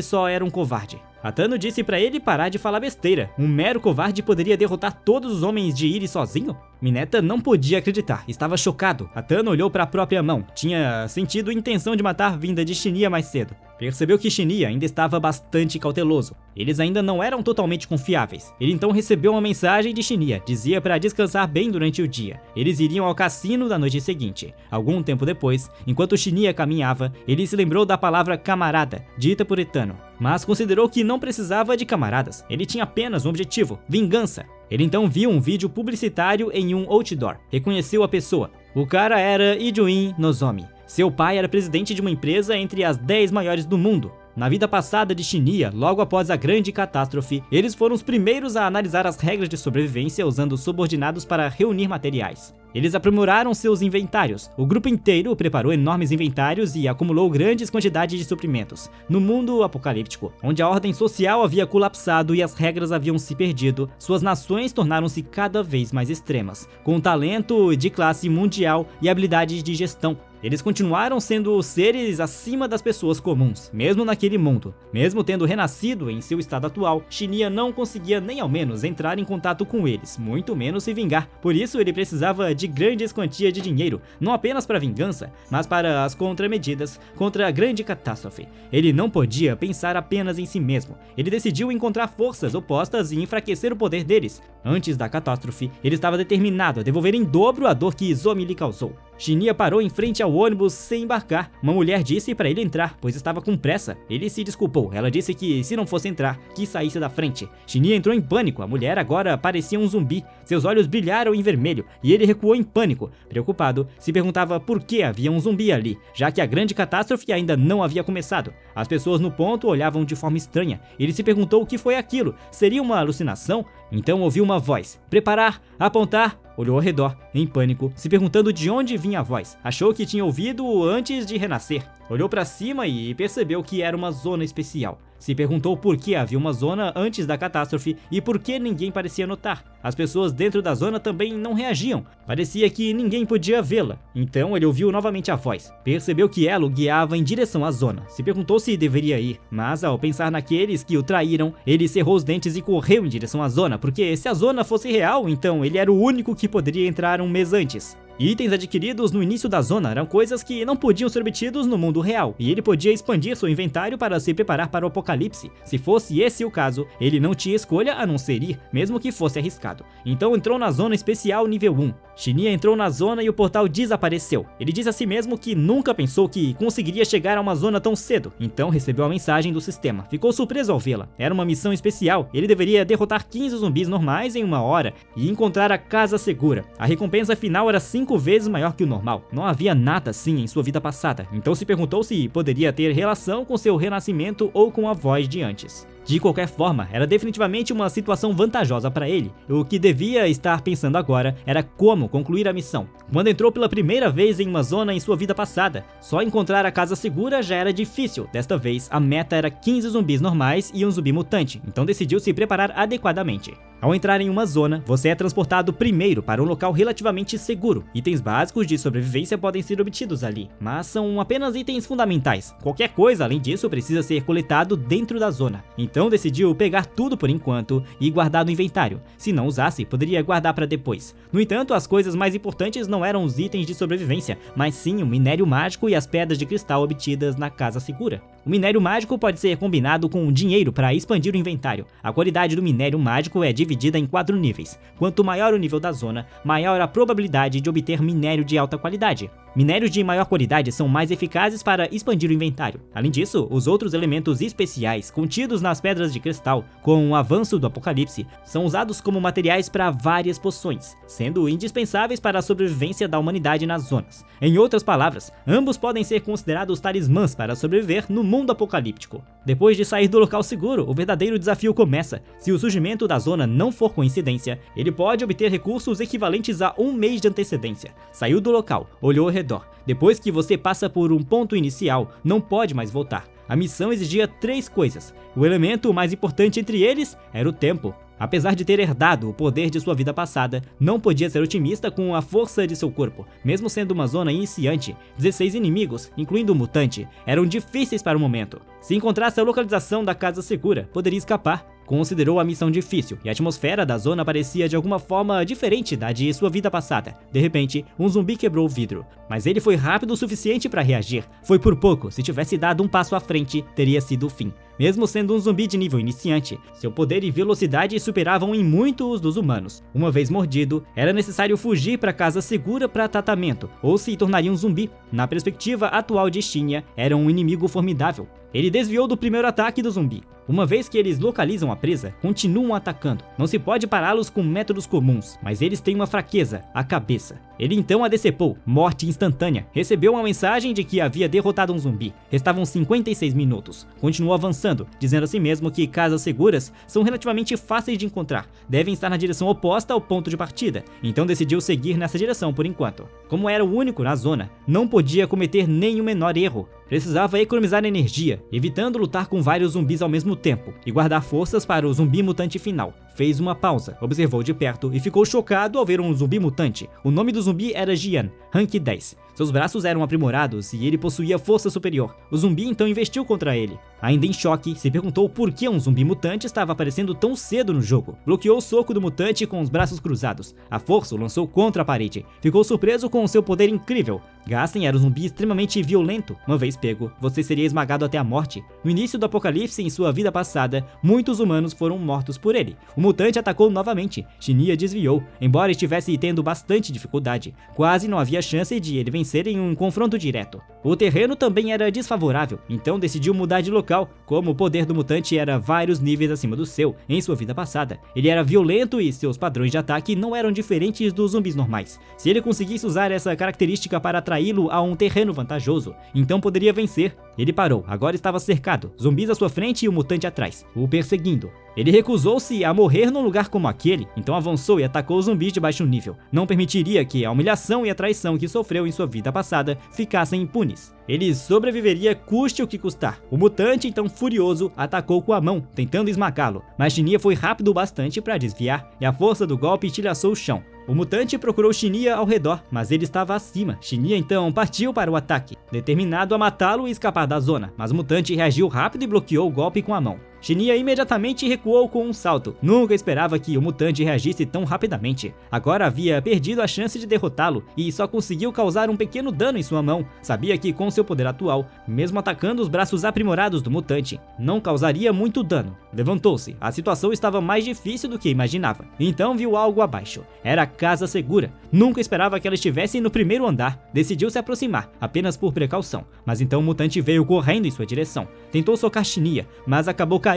só era um covarde. Atano disse para ele parar de falar besteira. Um mero covarde poderia derrotar todos os homens de Iri sozinho? Mineta não podia acreditar, estava chocado. Atano olhou para a própria mão. Tinha sentido intenção de matar vinda de Shinya mais cedo. Percebeu que Shinya ainda estava bastante cauteloso. Eles ainda não eram totalmente confiáveis. Ele então recebeu uma mensagem de Shinya. Dizia para descansar bem durante o dia. Eles iriam ao cassino da noite seguinte. Algum tempo depois, enquanto Shinya caminhava, ele se lembrou da palavra camarada, dita por Atano. Mas considerou que não precisava de camaradas. Ele tinha apenas um objetivo: vingança. Ele então viu um vídeo publicitário em um outdoor. Reconheceu a pessoa. O cara era Ijuin Nozomi. Seu pai era presidente de uma empresa entre as 10 maiores do mundo. Na vida passada de Shinya, logo após a grande catástrofe, eles foram os primeiros a analisar as regras de sobrevivência usando subordinados para reunir materiais. Eles aprimoraram seus inventários. O grupo inteiro preparou enormes inventários e acumulou grandes quantidades de suprimentos. No mundo apocalíptico, onde a ordem social havia colapsado e as regras haviam se perdido, suas nações tornaram-se cada vez mais extremas, com talento de classe mundial e habilidades de gestão. Eles continuaram sendo seres acima das pessoas comuns, mesmo naquele mundo. Mesmo tendo renascido em seu estado atual, Shinya não conseguia nem ao menos entrar em contato com eles, muito menos se vingar. Por isso ele precisava de grandes quantias de dinheiro, não apenas para vingança, mas para as contramedidas contra a grande catástrofe. Ele não podia pensar apenas em si mesmo. Ele decidiu encontrar forças opostas e enfraquecer o poder deles. Antes da catástrofe, ele estava determinado a devolver em dobro a dor que Izomi lhe causou. Shinya parou em frente ao ônibus sem embarcar. Uma mulher disse para ele entrar, pois estava com pressa. Ele se desculpou. Ela disse que se não fosse entrar, que saísse da frente. Shinya entrou em pânico. A mulher agora parecia um zumbi. Seus olhos brilharam em vermelho e ele recuou em pânico. Preocupado, se perguntava por que havia um zumbi ali, já que a grande catástrofe ainda não havia começado. As pessoas no ponto olhavam de forma estranha. Ele se perguntou o que foi aquilo. Seria uma alucinação? Então ouviu uma voz. Preparar, apontar. Olhou ao redor, em pânico, se perguntando de onde vinha a voz. Achou que tinha ouvido antes de renascer. Olhou para cima e percebeu que era uma zona especial. Se perguntou por que havia uma zona antes da catástrofe e por que ninguém parecia notar. As pessoas dentro da zona também não reagiam. Parecia que ninguém podia vê-la. Então ele ouviu novamente a voz. Percebeu que ela o guiava em direção à zona. Se perguntou se deveria ir, mas ao pensar naqueles que o traíram, ele cerrou os dentes e correu em direção à zona, porque se a zona fosse real, então ele era o único que poderia entrar um mês antes. Itens adquiridos no início da zona eram coisas que não podiam ser obtidos no mundo real, e ele podia expandir seu inventário para se preparar para o apocalipse. Se fosse esse o caso, ele não tinha escolha a não ser ir, mesmo que fosse arriscado. Então entrou na zona especial nível 1. Shinya entrou na zona e o portal desapareceu. Ele disse a si mesmo que nunca pensou que conseguiria chegar a uma zona tão cedo. Então recebeu a mensagem do sistema. Ficou surpreso ao vê-la. Era uma missão especial. Ele deveria derrotar 15 zumbis normais em 1 hora e encontrar a casa segura. A recompensa final era 5 vezes maior que o normal. Não havia nada assim em sua vida passada. Então se perguntou se poderia ter relação com seu renascimento ou com a voz de antes. De qualquer forma, era definitivamente uma situação vantajosa para ele. O que devia estar pensando agora era como concluir a missão. Quando entrou pela primeira vez em uma zona em sua vida passada, só encontrar a casa segura já era difícil. Desta vez, a meta era 15 zumbis normais e um zumbi mutante, então decidiu se preparar adequadamente. Ao entrar em uma zona, você é transportado primeiro para um local relativamente seguro. Itens básicos de sobrevivência podem ser obtidos ali, mas são apenas itens fundamentais. Qualquer coisa além disso precisa ser coletado dentro da zona. Então decidiu pegar tudo por enquanto e guardar no inventário. Se não usasse, poderia guardar para depois. No entanto, as coisas mais importantes não eram os itens de sobrevivência, mas sim o minério mágico e as pedras de cristal obtidas na casa segura. O minério mágico pode ser combinado com dinheiro para expandir o inventário. A qualidade do minério mágico é dividida em 4 níveis. Quanto maior o nível da zona, maior a probabilidade de obter minério de alta qualidade. Minérios de maior qualidade são mais eficazes para expandir o inventário. Além disso, os outros elementos especiais contidos nas pedras de cristal, com o avanço do apocalipse, são usados como materiais para várias poções, sendo indispensáveis para a sobrevivência da humanidade nas zonas. Em outras palavras, ambos podem ser considerados talismãs para sobreviver no mundo apocalíptico. Depois de sair do local seguro, o verdadeiro desafio começa. Se o surgimento da zona não for coincidência, ele pode obter recursos equivalentes a um mês de antecedência. Saiu do local, olhou ao redor. Depois que você passa por um ponto inicial, não pode mais voltar. A missão exigia 3 coisas. O elemento mais importante entre eles era o tempo. Apesar de ter herdado o poder de sua vida passada, não podia ser otimista com a força de seu corpo. Mesmo sendo uma zona iniciante, 16 inimigos, incluindo o mutante, eram difíceis para o momento. Se encontrasse a localização da casa segura, poderia escapar. Considerou a missão difícil e a atmosfera da zona parecia de alguma forma diferente da de sua vida passada. De repente, um zumbi quebrou o vidro, mas ele foi rápido o suficiente para reagir. Foi por pouco, se tivesse dado um passo à frente, teria sido o fim. Mesmo sendo um zumbi de nível iniciante, seu poder e velocidade superavam em muito os dos humanos. Uma vez mordido, era necessário fugir para casa segura para tratamento, ou se tornaria um zumbi. Na perspectiva atual de Shinya, era um inimigo formidável. Ele desviou do primeiro ataque do zumbi. Uma vez que eles localizam a presa, continuam atacando. Não se pode pará-los com métodos comuns, mas eles têm uma fraqueza, a cabeça. Ele então a decepou, morte instantânea. Recebeu uma mensagem de que havia derrotado um zumbi. Restavam 56 minutos. Continuou avançando, dizendo a si mesmo que casas seguras são relativamente fáceis de encontrar. Devem estar na direção oposta ao ponto de partida. Então decidiu seguir nessa direção por enquanto. Como era o único na zona, não podia cometer nem o menor erro. Precisava economizar energia, evitando lutar com vários zumbis ao mesmo tempo e guardar forças para o zumbi mutante final. Fez uma pausa, observou de perto e ficou chocado ao ver um zumbi mutante. O nome do zumbi era Jian, rank 10. Seus braços eram aprimorados e ele possuía força superior. O zumbi então investiu contra ele. Ainda em choque, se perguntou por que um zumbi mutante estava aparecendo tão cedo no jogo. Bloqueou o soco do mutante com os braços cruzados. A força o lançou contra a parede. Ficou surpreso com seu poder incrível. Gassen era um zumbi extremamente violento. Uma vez pego, você seria esmagado até a morte. No início do apocalipse em sua vida passada, muitos humanos foram mortos por ele. O mutante atacou novamente. Shinya desviou, embora estivesse tendo bastante dificuldade. Quase não havia chance de ele vencer em um confronto direto. O terreno também era desfavorável, então decidiu mudar de local. Como o poder do mutante era vários níveis acima do seu em sua vida passada, ele era violento e seus padrões de ataque não eram diferentes dos zumbis normais. Se ele conseguisse usar essa característica para atraí-lo a um terreno vantajoso, então poderia vencer. Ele parou, agora estava cercado, zumbis à sua frente e o mutante atrás, o perseguindo. Ele recusou-se a morrer num lugar como aquele, então avançou e atacou os zumbis de baixo nível. Não permitiria que a humilhação e a traição que sofreu em sua vida passada ficassem impunes. Ele sobreviveria custe o que custar. O mutante, então furioso, atacou com a mão, tentando esmagá-lo, mas Shinya foi rápido o bastante para desviar, e a força do golpe estilhaçou o chão. O mutante procurou Shinya ao redor, mas ele estava acima. Shinya então partiu para o ataque, determinado a matá-lo e escapar da zona, mas o mutante reagiu rápido e bloqueou o golpe com a mão. Shinya imediatamente recuou com um salto. Nunca esperava que o mutante reagisse tão rapidamente. Agora havia perdido a chance de derrotá-lo e só conseguiu causar um pequeno dano em sua mão. Sabia que com seu poder atual, mesmo atacando os braços aprimorados do mutante, não causaria muito dano. Levantou-se. A situação estava mais difícil do que imaginava. Então viu algo abaixo. Era a casa segura. Nunca esperava que ela estivesse no primeiro andar. Decidiu se aproximar, apenas por precaução. Mas então o mutante veio correndo em sua direção. Tentou socar Shinya, mas acabou caindo.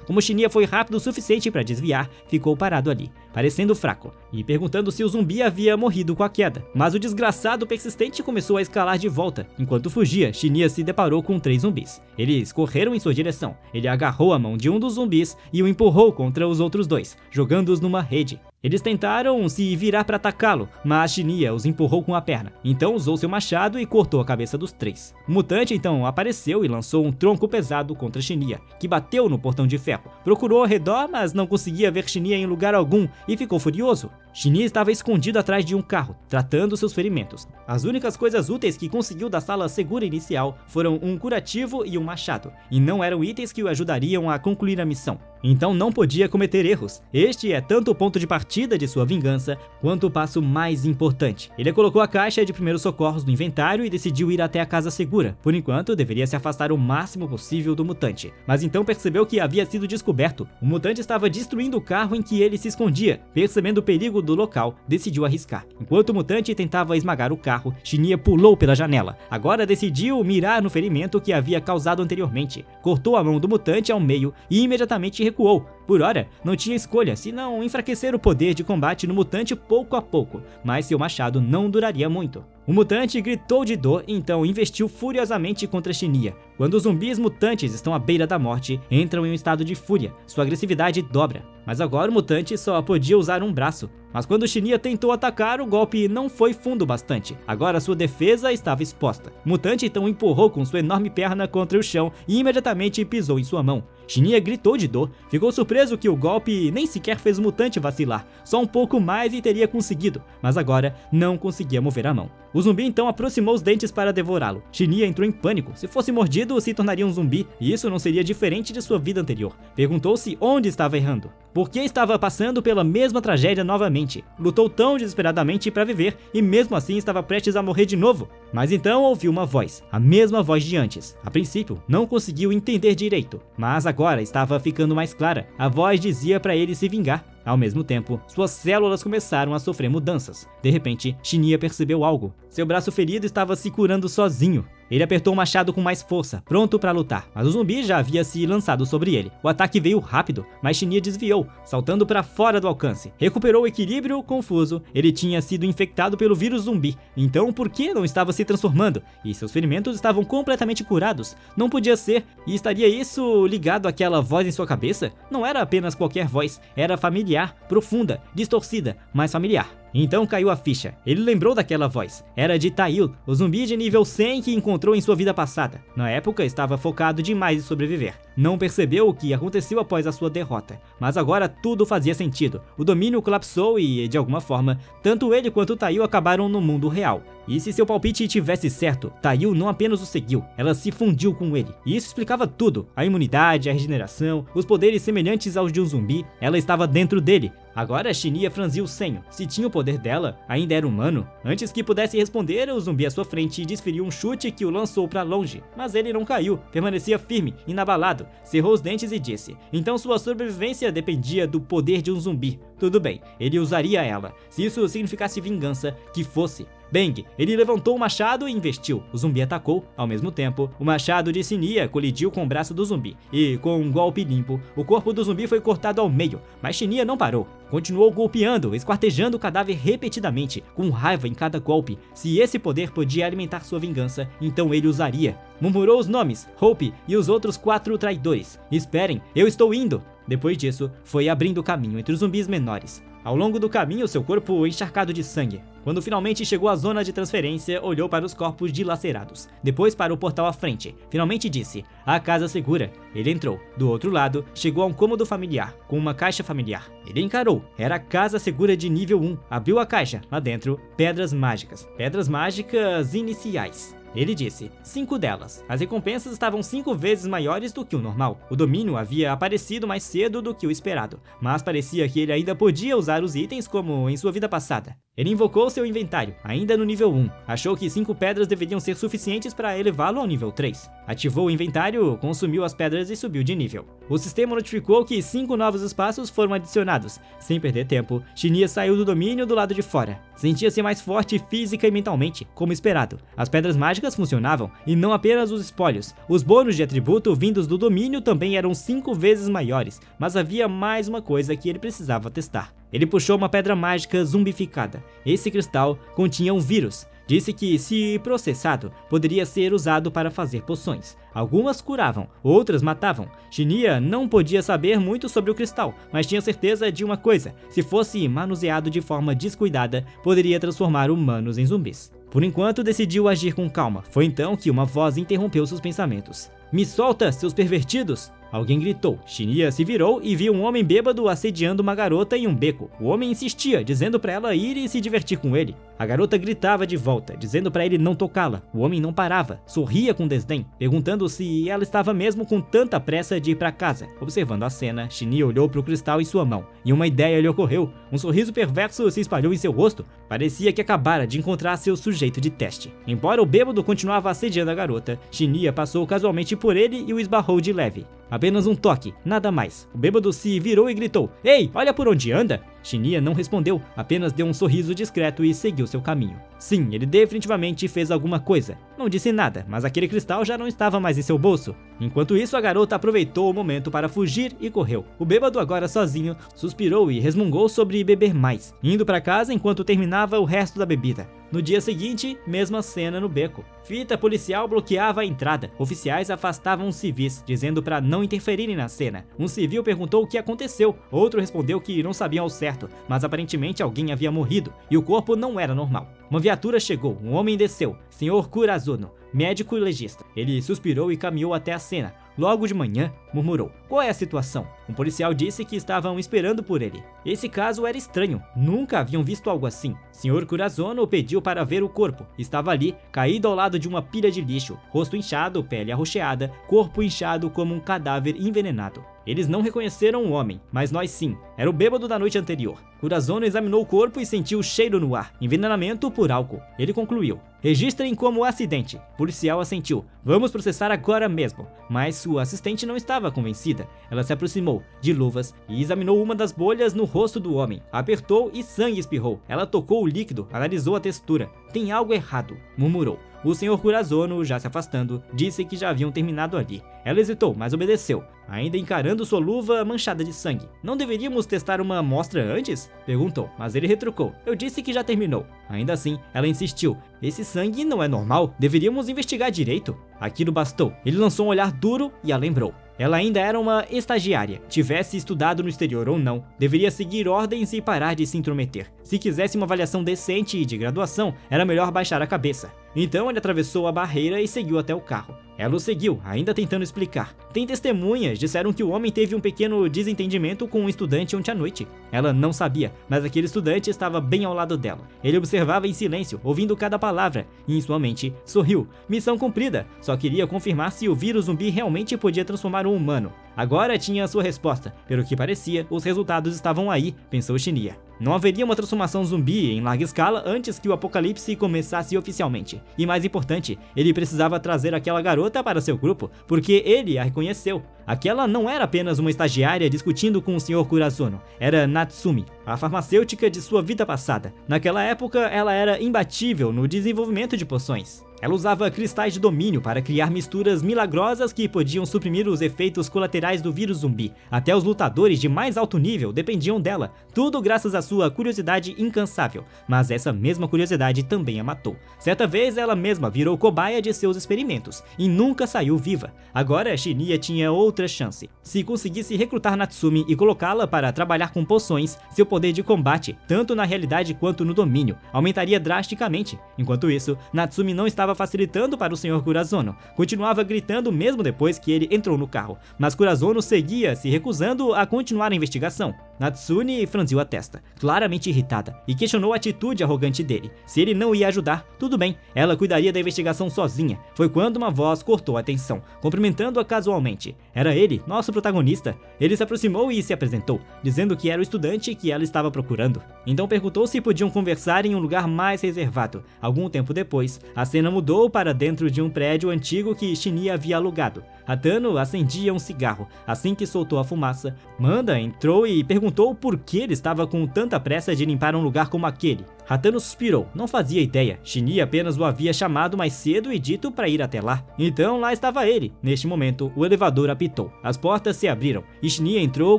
Como Shinya foi rápido o suficiente para desviar, ficou parado ali, parecendo fraco, e perguntando se o zumbi havia morrido com a queda. Mas o desgraçado persistente começou a escalar de volta. Enquanto fugia, Shinya se deparou com 3 zumbis. Eles correram em sua direção. Ele agarrou a mão de um dos zumbis e o empurrou contra os outros 2, jogando-os numa rede. Eles tentaram se virar para atacá-lo, mas Shinya os empurrou com a perna. Então usou seu machado e cortou a cabeça dos 3. O mutante então apareceu e lançou um tronco pesado contra Shinya, que bateu no portão de ferro. Procurou ao redor, mas não conseguia ver Shinya em lugar algum e ficou furioso. Shinya estava escondido atrás de um carro, tratando seus ferimentos. As únicas coisas úteis que conseguiu da sala segura inicial foram um curativo e um machado, e não eram itens que o ajudariam a concluir a missão. então não podia cometer erros. Este é tanto o ponto de partida de sua vingança, quanto o passo mais importante. Ele colocou a caixa de primeiros socorros no inventário e decidiu ir até a casa segura. Por enquanto, deveria se afastar o máximo possível do mutante. Mas então percebeu que havia sido descoberto. O mutante estava destruindo o carro em que ele se escondia. Percebendo o perigo do local, decidiu arriscar. Enquanto o mutante tentava esmagar o carro, Shinya pulou pela janela. Agora decidiu mirar no ferimento que havia causado anteriormente. Cortou a mão do mutante ao meio e imediatamente recuou. Por ora, não tinha escolha senão enfraquecer o poder de combate no mutante pouco a pouco, mas seu machado não duraria muito. O mutante gritou de dor e então investiu furiosamente contra Shinya. Quando os zumbis mutantes estão à beira da morte, entram em um estado de fúria, sua agressividade dobra. Mas agora o mutante só podia usar um braço. Mas quando Shinya tentou atacar, o golpe não foi fundo bastante. Agora sua defesa estava exposta. O mutante então empurrou com sua enorme perna contra o chão e imediatamente pisou em sua mão. Shinya gritou de dor, ficou surpreso que o golpe nem sequer fez o mutante vacilar, só um pouco mais e teria conseguido, mas agora não conseguia mover a mão. O zumbi então aproximou os dentes para devorá-lo. Shinya entrou em pânico, se fosse mordido se tornaria um zumbi, e isso não seria diferente de sua vida anterior. Perguntou-se onde estava errando. Por que estava passando pela mesma tragédia novamente? Lutou tão desesperadamente para viver e mesmo assim estava prestes a morrer de novo. Mas então ouviu uma voz, a mesma voz de antes. A princípio, não conseguiu entender direito, mas agora estava ficando mais clara. A voz dizia para ele se vingar. Ao mesmo tempo, suas células começaram a sofrer mudanças. De repente, Shinya percebeu algo. Seu braço ferido estava se curando sozinho. Ele apertou o machado com mais força, pronto para lutar, mas o zumbi já havia se lançado sobre ele. O ataque veio rápido, mas Shinya desviou, saltando para fora do alcance. Recuperou o equilíbrio, confuso. Ele tinha sido infectado pelo vírus zumbi, então por que não estava se transformando? E seus ferimentos estavam completamente curados. Não podia ser, e estaria isso ligado àquela voz em sua cabeça? Não era apenas qualquer voz, era familiar, profunda, distorcida, mas familiar. Então caiu a ficha. Ele lembrou daquela voz. Era de Tail, o zumbi de nível 100 que encontrou em sua vida passada. Na época, estava focado demais em sobreviver. Não percebeu o que aconteceu após a sua derrota. Mas agora tudo fazia sentido. O domínio colapsou e, de alguma forma, tanto ele quanto Tail acabaram no mundo real. E se seu palpite tivesse certo, Tail não apenas o seguiu, ela se fundiu com ele. E isso explicava tudo. A imunidade, a regeneração, os poderes semelhantes aos de um zumbi, ela estava dentro dele. Agora Shinya franziu o senho. Se tinha o poder dela, ainda era humano. Antes que pudesse responder, o zumbi à sua frente desferiu um chute que o lançou para longe. Mas ele não caiu, permanecia firme, inabalado. Cerrou os dentes e disse: então sua sobrevivência dependia do poder de um zumbi. Tudo bem, ele usaria ela. Se isso significasse vingança, que fosse. Bang! Ele levantou o machado e investiu. O zumbi atacou. Ao mesmo tempo, o machado de Shinya colidiu com o braço do zumbi. E, com um golpe limpo, o corpo do zumbi foi cortado ao meio. Mas Shinya não parou. Continuou golpeando, esquartejando o cadáver repetidamente, com raiva em cada golpe. Se esse poder podia alimentar sua vingança, então ele usaria. Murmurou os nomes, Hope e os outros 4 traidores. Esperem, eu estou indo! Depois disso, foi abrindo caminho entre os zumbis menores. Ao longo do caminho, seu corpo encharcado de sangue. Quando finalmente chegou à zona de transferência, olhou para os corpos dilacerados. Depois para o portal à frente. Finalmente disse: a casa segura. Ele entrou. Do outro lado, chegou a um cômodo familiar, com uma caixa familiar. Ele encarou. Era a casa segura de nível 1. Abriu a caixa. Lá dentro, pedras mágicas. Pedras mágicas iniciais. Ele disse: 5 delas. As recompensas estavam 5 vezes maiores do que o normal. O domínio havia aparecido mais cedo do que o esperado, mas parecia que ele ainda podia usar os itens como em sua vida passada. Ele invocou seu inventário, ainda no nível 1. Achou que 5 pedras deveriam ser suficientes para elevá-lo ao nível 3. Ativou o inventário, consumiu as pedras e subiu de nível. O sistema notificou que 5 novos espaços foram adicionados. Sem perder tempo, Shinya saiu do domínio do lado de fora. Sentia-se mais forte física e mentalmente, como esperado. As pedras mágicas funcionavam, e não apenas os espólios. Os bônus de atributo vindos do domínio também eram 5 vezes maiores, mas havia mais uma coisa que ele precisava testar. Ele puxou uma pedra mágica zumbificada. Esse cristal continha um vírus. Disse que, se processado, poderia ser usado para fazer poções. Algumas curavam, outras matavam. Shinya não podia saber muito sobre o cristal, mas tinha certeza de uma coisa: se fosse manuseado de forma descuidada, poderia transformar humanos em zumbis. Por enquanto, decidiu agir com calma. Foi então que uma voz interrompeu seus pensamentos. Me solta, seus pervertidos! Alguém gritou. Shinya se virou e viu um homem bêbado assediando uma garota em um beco. O homem insistia, dizendo para ela ir e se divertir com ele. A garota gritava de volta, dizendo para ele não tocá-la. O homem não parava, sorria com desdém, perguntando se ela estava mesmo com tanta pressa de ir para casa. Observando a cena, Shinya olhou para o cristal em sua mão, e uma ideia lhe ocorreu. Um sorriso perverso se espalhou em seu rosto. Parecia que acabara de encontrar seu sujeito de teste. Embora o bêbado continuava assediando a garota, Shinya passou casualmente por ele e o esbarrou de leve. Apenas um toque, nada mais. O bêbado se virou e gritou: "Ei, olha por onde anda!" Shinya não respondeu, apenas deu um sorriso discreto e seguiu seu caminho. Sim, ele definitivamente fez alguma coisa. Não disse nada, mas aquele cristal já não estava mais em seu bolso. Enquanto isso, a garota aproveitou o momento para fugir e correu. O bêbado, agora sozinho, suspirou e resmungou sobre beber mais, indo para casa enquanto terminava o resto da bebida. No dia seguinte, mesma cena no beco. Fita policial bloqueava a entrada. Oficiais afastavam os civis, dizendo para não interferirem na cena. Um civil perguntou o que aconteceu. Outro respondeu que não sabiam ao certo, mas aparentemente alguém havia morrido e o corpo não era normal. Uma viatura chegou, um homem desceu, Sr. Kurazono, médico e legista. Ele suspirou e caminhou até a cena. Logo de manhã, murmurou: "Qual é a situação?" Um policial disse que estavam esperando por ele. Esse caso era estranho, nunca haviam visto algo assim. Sr. Kurazono pediu para ver o corpo. Estava ali, caído ao lado de uma pilha de lixo, rosto inchado, pele arroxeada, corpo inchado como um cadáver envenenado. Eles não reconheceram o homem, mas nós sim. Era o bêbado da noite anterior. Kurazono examinou o corpo e sentiu o cheiro no ar. Envenenamento por álcool. Ele concluiu: "Registrem como acidente." O policial assentiu: "Vamos processar agora mesmo." Mas sua assistente não estava convencida. Ela se aproximou, de luvas, e examinou uma das bolhas no rosto do homem. Apertou e sangue espirrou. Ela tocou o líquido, analisou a textura. "Tem algo errado", murmurou. O Sr. Kurazono, já se afastando, disse que já haviam terminado ali. Ela hesitou, mas obedeceu, ainda encarando sua luva manchada de sangue. "Não deveríamos testar uma amostra antes?" perguntou, mas ele retrucou: "Eu disse que já terminou." Ainda assim, ela insistiu: "Esse sangue não é normal, deveríamos investigar direito." Aquilo bastou. Ele lançou um olhar duro e a lembrou. Ela ainda era uma estagiária. Tivesse estudado no exterior ou não, deveria seguir ordens e parar de se intrometer. Se quisesse uma avaliação decente e de graduação, era melhor baixar a cabeça. Então ele atravessou a barreira e seguiu até o carro. Ela o seguiu, ainda tentando explicar. "Tem testemunhas, disseram que o homem teve um pequeno desentendimento com um estudante ontem à noite." Ela não sabia, mas aquele estudante estava bem ao lado dela. Ele observava em silêncio, ouvindo cada palavra, e em sua mente sorriu. Missão cumprida, só queria confirmar se o vírus zumbi realmente podia transformar um humano. Agora tinha a sua resposta. Pelo que parecia, os resultados estavam aí, pensou Shinya. Não haveria uma transformação zumbi em larga escala antes que o apocalipse começasse oficialmente. E mais importante, ele precisava trazer aquela garota para seu grupo, porque ele a reconheceu. Aquela não era apenas uma estagiária discutindo com o Sr. Kurazono, era Natsumi, a farmacêutica de sua vida passada. Naquela época, ela era imbatível no desenvolvimento de poções. Ela usava cristais de domínio para criar misturas milagrosas que podiam suprimir os efeitos colaterais do vírus zumbi. Até os lutadores de mais alto nível dependiam dela, tudo graças à sua curiosidade incansável. Mas essa mesma curiosidade também a matou. Certa vez ela mesma virou cobaia de seus experimentos e nunca saiu viva. Agora Shinya tinha outra chance. Se conseguisse recrutar Natsumi e colocá-la para trabalhar com poções, seu poder de combate, tanto na realidade quanto no domínio, aumentaria drasticamente. Enquanto isso, Natsumi não estava facilitando para o Sr. Kurazono. Continuava gritando mesmo depois que ele entrou no carro, mas Kurazono seguia se recusando a continuar a investigação. Natsumi franziu a testa, claramente irritada, e questionou a atitude arrogante dele. Se ele não ia ajudar, tudo bem, ela cuidaria da investigação sozinha. Foi quando uma voz cortou a atenção, cumprimentando-a casualmente. Era ele, nosso protagonista. Ele se aproximou e se apresentou, dizendo que era o estudante que ela estava procurando. Então perguntou se podiam conversar em um lugar mais reservado. Algum tempo depois, a cena mudou para dentro de um prédio antigo que Shinya havia alugado. Hatano acendia um cigarro. Assim que soltou a fumaça, Manda entrou e perguntou por que ele estava com tanta pressa de limpar um lugar como aquele. Hatano suspirou, não fazia ideia. Shinya apenas o havia chamado mais cedo e dito para ir até lá. Então lá estava ele. Neste momento, o elevador apitou. As portas se abriram e Shinya entrou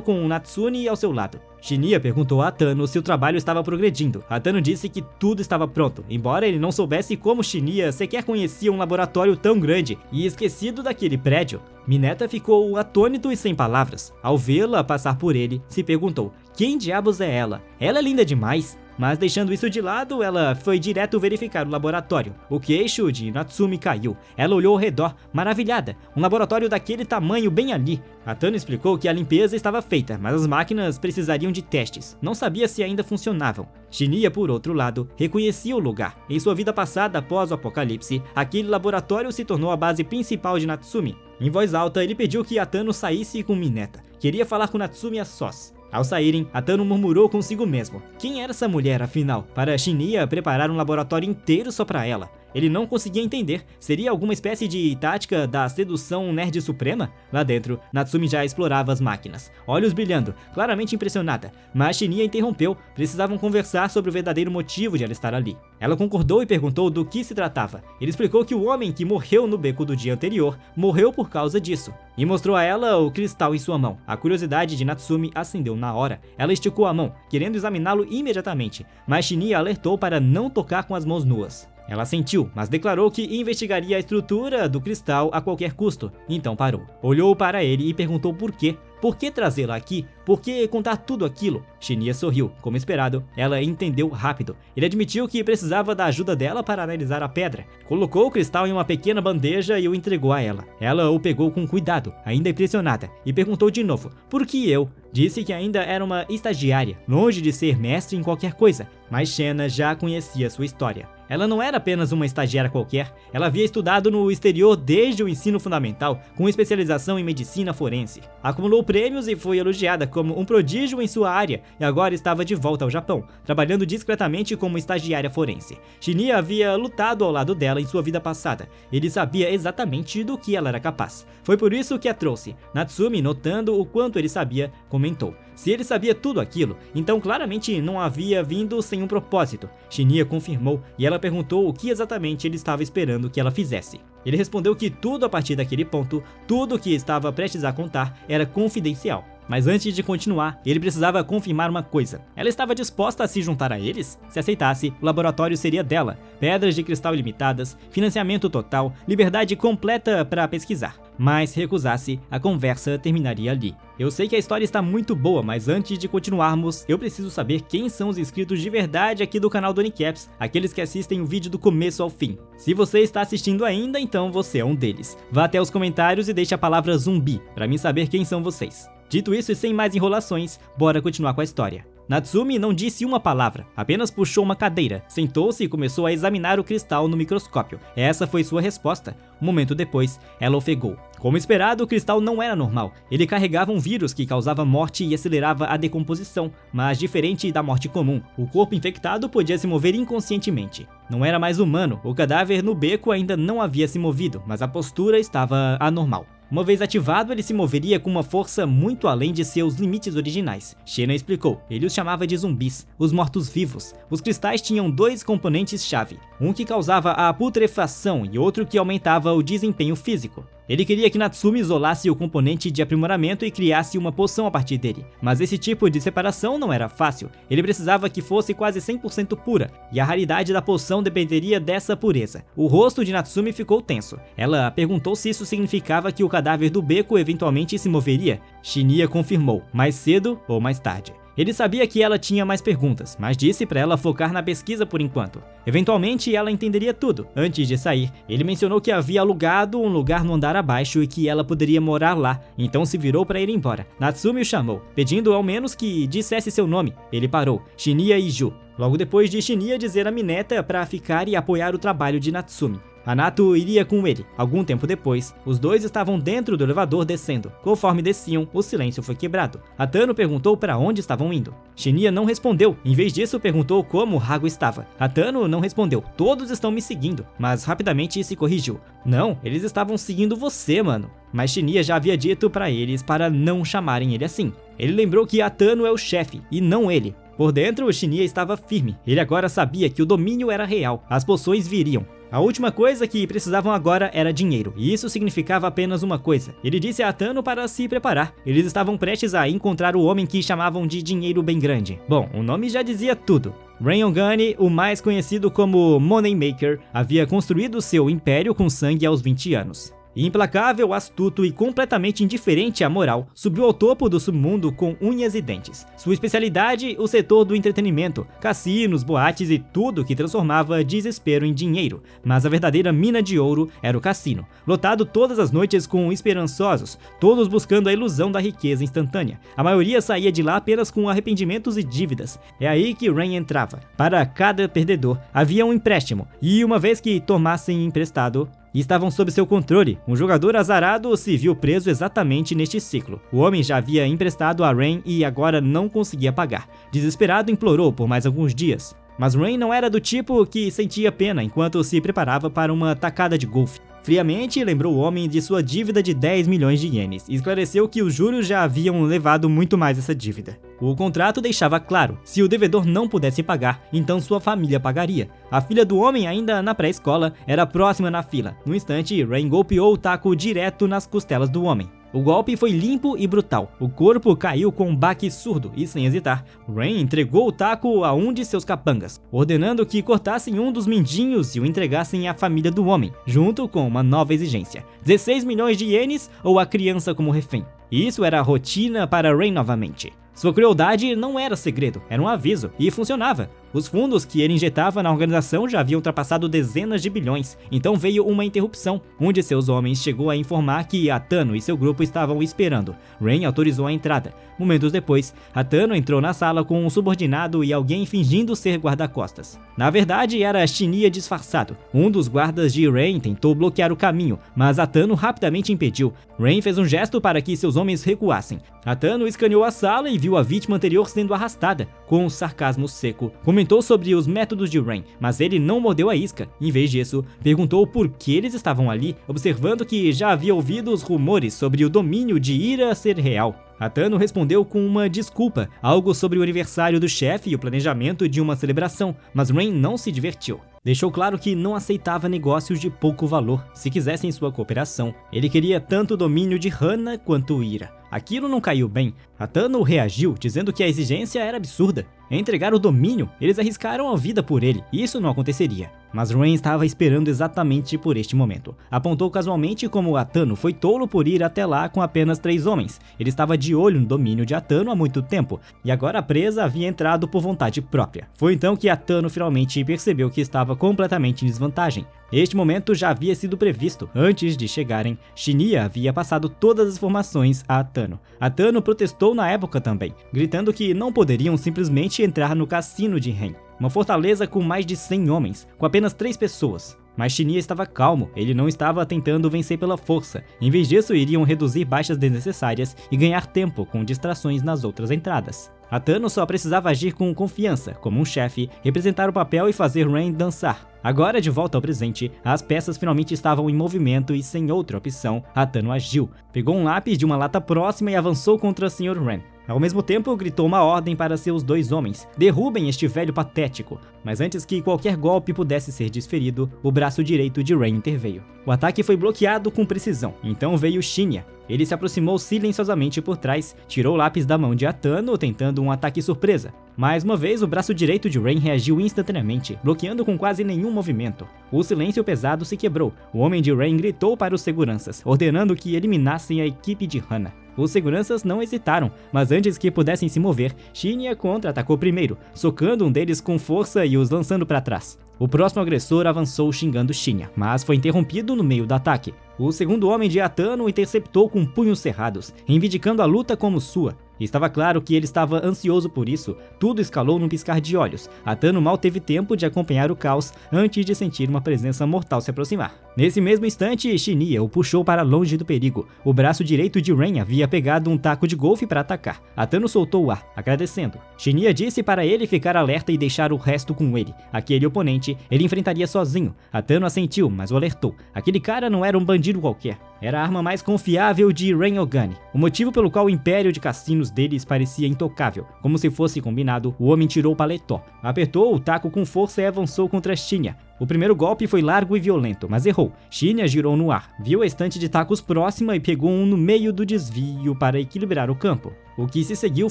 com Natsumi ao seu lado. Shinya perguntou a Hatano se o trabalho estava progredindo. Hatano disse que tudo estava pronto, embora ele não soubesse como Shinya sequer conhecia um laboratório tão grande e esquecido daquele prédio. Mineta ficou atônito e sem palavras. Ao vê-la passar por ele, se perguntou: quem diabos é ela? Ela é linda demais. mas deixando isso de lado, ela foi direto verificar o laboratório. O queixo de Natsumi caiu. Ela olhou ao redor, maravilhada. Um laboratório daquele tamanho bem ali. Atano explicou que a limpeza estava feita, mas as máquinas precisariam de testes. Não sabia se ainda funcionavam. Shinya, por outro lado, reconhecia o lugar. Em sua vida passada após o apocalipse, aquele laboratório se tornou a base principal de Natsumi. Em voz alta, ele pediu que Atano saísse com Mineta. Queria falar com Natsumi a sós. Ao saírem, Atano murmurou consigo mesmo. Quem era essa mulher, afinal, para Shinya preparar um laboratório inteiro só para ela? Ele não conseguia entender. Seria alguma espécie de tática da sedução nerd suprema? Lá dentro, Natsumi já explorava as máquinas, olhos brilhando, claramente impressionada. Mas Shinya interrompeu. Precisavam conversar sobre o verdadeiro motivo de ela estar ali. Ela concordou e perguntou do que se tratava. Ele explicou que o homem que morreu no beco do dia anterior morreu por causa disso. E mostrou a ela o cristal em sua mão. A curiosidade de Natsumi acendeu na hora. Ela esticou a mão, querendo examiná-lo imediatamente, mas Shinya alertou para não tocar com as mãos nuas. Ela sentiu, mas declarou que investigaria a estrutura do cristal a qualquer custo. Então parou. Olhou para ele e perguntou por quê. Por que trazê-la aqui? Por que contar tudo aquilo? Shinya sorriu. Como esperado, ela entendeu rápido. Ele admitiu que precisava da ajuda dela para analisar a pedra. Colocou o cristal em uma pequena bandeja e o entregou a ela. Ela o pegou com cuidado, ainda impressionada, e perguntou de novo, por que eu? Disse que ainda era uma estagiária, longe de ser mestre em qualquer coisa, mas Shena já conhecia sua história. Ela não era apenas uma estagiária qualquer, ela havia estudado no exterior desde o ensino fundamental, com especialização em medicina forense. Acumulou prêmios e foi elogiada como um prodígio em sua área, e agora estava de volta ao Japão, trabalhando discretamente como estagiária forense. Shinya havia lutado ao lado dela em sua vida passada. Ele sabia exatamente do que ela era capaz. Foi por isso que a trouxe. Natsumi, notando o quanto ele sabia, comentou. Se ele sabia tudo aquilo, então claramente não havia vindo sem um propósito. Shinya confirmou e ela perguntou o que exatamente ele estava esperando que ela fizesse. Ele respondeu que tudo a partir daquele ponto, tudo o que estava prestes a contar, era confidencial. Mas antes de continuar, ele precisava confirmar uma coisa. Ela estava disposta a se juntar a eles? Se aceitasse, o laboratório seria dela. Pedras de cristal ilimitadas, financiamento total, liberdade completa para pesquisar. Mas se recusasse, a conversa terminaria ali. Eu sei que a história está muito boa, mas antes de continuarmos, eu preciso saber quem são os inscritos de verdade aqui do canal do Onicaps, aqueles que assistem o vídeo do começo ao fim. Se você está assistindo ainda, então você é um deles. Vá até os comentários e deixe a palavra zumbi, para mim saber quem são vocês. Dito isso e sem mais enrolações, bora continuar com a história. Natsumi não disse uma palavra, apenas puxou uma cadeira, sentou-se e começou a examinar o cristal no microscópio. Essa foi sua resposta. Um momento depois, ela ofegou. Como esperado, o cristal não era normal. Ele carregava um vírus que causava morte e acelerava a decomposição, mas diferente da morte comum, o corpo infectado podia se mover inconscientemente. Não era mais humano, o cadáver no beco ainda não havia se movido, mas a postura estava anormal. Uma vez ativado, ele se moveria com uma força muito além de seus limites originais. Shena explicou, ele os chamava de zumbis, os mortos-vivos. Os cristais tinham dois componentes-chave, um que causava a putrefação e outro que aumentava o desempenho físico. Ele queria que Natsumi isolasse o componente de aprimoramento e criasse uma poção a partir dele, mas esse tipo de separação não era fácil. Ele precisava que fosse quase 100% pura, e a raridade da poção dependeria dessa pureza. O rosto de Natsumi ficou tenso. Ela perguntou se isso significava que o cadáver do beco eventualmente se moveria. Shinya confirmou, mais cedo ou mais tarde. Ele sabia que ela tinha mais perguntas, mas disse para ela focar na pesquisa por enquanto. Eventualmente, ela entenderia tudo. Antes de sair, ele mencionou que havia alugado um lugar no andar abaixo e que ela poderia morar lá, então se virou para ir embora. Natsumi o chamou, pedindo ao menos que dissesse seu nome. Ele parou, Shinya Iju. Logo depois de Shinya dizer a Mineta para ficar e apoiar o trabalho de Natsumi. Anato iria com ele. Algum tempo depois, os dois estavam dentro do elevador descendo. Conforme desciam, o silêncio foi quebrado. Atano perguntou para onde estavam indo. Shinya não respondeu. Em vez disso, perguntou como Hago estava. Atano não respondeu. Todos estão me seguindo. Mas rapidamente se corrigiu. Não, eles estavam seguindo você, mano. Mas Shinya já havia dito para eles para não chamarem ele assim. Ele lembrou que Atano é o chefe, e não ele. Por dentro, Shinya estava firme. Ele agora sabia que o domínio era real. As poções viriam. A última coisa que precisavam agora era dinheiro, e isso significava apenas uma coisa. Ele disse a Atano para se preparar. Eles estavam prestes a encontrar o homem que chamavam de Dinheiro Bem Grande. Bom, o nome já dizia tudo. Ryongani, o mais conhecido como Moneymaker, havia construído seu império com sangue aos 20 anos. Implacável, astuto e completamente indiferente à moral, subiu ao topo do submundo com unhas e dentes. Sua especialidade, o setor do entretenimento, cassinos, boates e tudo que transformava desespero em dinheiro. Mas a verdadeira mina de ouro era o cassino, lotado todas as noites com esperançosos, todos buscando a ilusão da riqueza instantânea. A maioria saía de lá apenas com arrependimentos e dívidas. É aí que Rain entrava. Para cada perdedor havia um empréstimo, e uma vez que tomassem emprestado, e estavam sob seu controle. Um jogador azarado se viu preso exatamente neste ciclo. O homem já havia emprestado a Rain e agora não conseguia pagar. Desesperado, implorou por mais alguns dias. Mas Rain não era do tipo que sentia pena enquanto se preparava para uma tacada de golfe. Friamente, lembrou o homem de sua dívida de 10 milhões de ienes e esclareceu que os juros já haviam levado muito mais essa dívida. O contrato deixava claro, se o devedor não pudesse pagar, então sua família pagaria. A filha do homem, ainda na pré-escola, era próxima na fila. No instante, Rain golpeou o taco direto nas costelas do homem. O golpe foi limpo e brutal. O corpo caiu com um baque surdo e, sem hesitar, Rain entregou o taco a um de seus capangas, ordenando que cortassem um dos mindinhos e o entregassem à família do homem, junto com uma nova exigência: 16 milhões de ienes ou a criança como refém. Isso era a rotina para Rain novamente. Sua crueldade não era segredo, era um aviso, e funcionava. Os fundos que ele injetava na organização já haviam ultrapassado dezenas de bilhões, então veio uma interrupção. Um de seus homens chegou a informar que Atano e seu grupo estavam esperando. Rain autorizou a entrada. Momentos depois, Atano entrou na sala com um subordinado e alguém fingindo ser guarda-costas. Na verdade, era Shinya disfarçado. Um dos guardas de Rain tentou bloquear o caminho, mas Atano rapidamente impediu. Rain fez um gesto para que seus homens recuassem. Atano escaneou a sala e viu a vítima anterior sendo arrastada. Com um sarcasmo seco, comentou sobre os métodos de Rain, mas ele não mordeu a isca. Em vez disso, perguntou por que eles estavam ali, observando que já havia ouvido os rumores sobre o domínio de Ira ser real. Atano respondeu com uma desculpa, algo sobre o aniversário do chefe e o planejamento de uma celebração, mas Rain não se divertiu. Deixou claro que não aceitava negócios de pouco valor. Se quisessem sua cooperação, ele queria tanto o domínio de Hana quanto Ira. Aquilo não caiu bem. Atano reagiu, dizendo que a exigência era absurda. Em entregar o domínio, eles arriscaram a vida por ele, e isso não aconteceria. Mas Rain estava esperando exatamente por este momento. Apontou casualmente como Atano foi tolo por ir até lá com apenas 3 homens. Ele estava de olho no domínio de Atano há muito tempo, e agora a presa havia entrado por vontade própria. Foi então que Atano finalmente percebeu que estava completamente em desvantagem. Este momento já havia sido previsto. Antes de chegarem, Shinya havia passado todas as informações a Atano. Atano protestou na época também, gritando que não poderiam simplesmente entrar no cassino de Ren, uma fortaleza com mais de 100 homens, com apenas 3 pessoas. Mas Shinya estava calmo, ele não estava tentando vencer pela força. Em vez disso, iriam reduzir baixas desnecessárias e ganhar tempo com distrações nas outras entradas. Atano só precisava agir com confiança, como um chefe, representar o papel e fazer Rain dançar. Agora, de volta ao presente, as peças finalmente estavam em movimento e, sem outra opção, Atano agiu. Pegou um lápis de uma lata próxima e avançou contra o Sr. Ren. Ao mesmo tempo, gritou uma ordem para seus 2 homens: derrubem este velho patético. Mas antes que qualquer golpe pudesse ser desferido, o braço direito de Rain interveio. O ataque foi bloqueado com precisão, então veio Shinya. Ele se aproximou silenciosamente por trás, tirou o lápis da mão de Atano, tentando um ataque surpresa. Mais uma vez, o braço direito de Rain reagiu instantaneamente, bloqueando com quase nenhum movimento. O silêncio pesado se quebrou. O homem de Rain gritou para os seguranças, ordenando que eliminassem a equipe de Hana. Os seguranças não hesitaram, mas antes que pudessem se mover, Shinya contra-atacou primeiro, socando um deles com força e os lançando para trás. O próximo agressor avançou xingando Shinya, mas foi interrompido no meio do ataque. O segundo homem de Atano o interceptou com punhos cerrados, reivindicando a luta como sua. Estava claro que ele estava ansioso por isso. Tudo escalou num piscar de olhos. Atano mal teve tempo de acompanhar o caos antes de sentir uma presença mortal se aproximar. Nesse mesmo instante, Shinya o puxou para longe do perigo. O braço direito de Rain havia pegado um taco de golfe para atacar. Atano soltou o ar, agradecendo. Shinya disse para ele ficar alerta e deixar o resto com ele. Aquele oponente ele enfrentaria sozinho. Atano assentiu, mas o alertou. Aquele cara não era um bandido qualquer. Era a arma mais confiável de Rain Ogani, o motivo pelo qual o império de cassinos deles parecia intocável. Como se fosse combinado, o homem tirou o paletó, apertou o taco com força e avançou contra Shinya. O primeiro golpe foi largo e violento, mas errou. Shinya girou no ar, viu a estante de tacos próxima e pegou um no meio do desvio para equilibrar o campo. O que se seguiu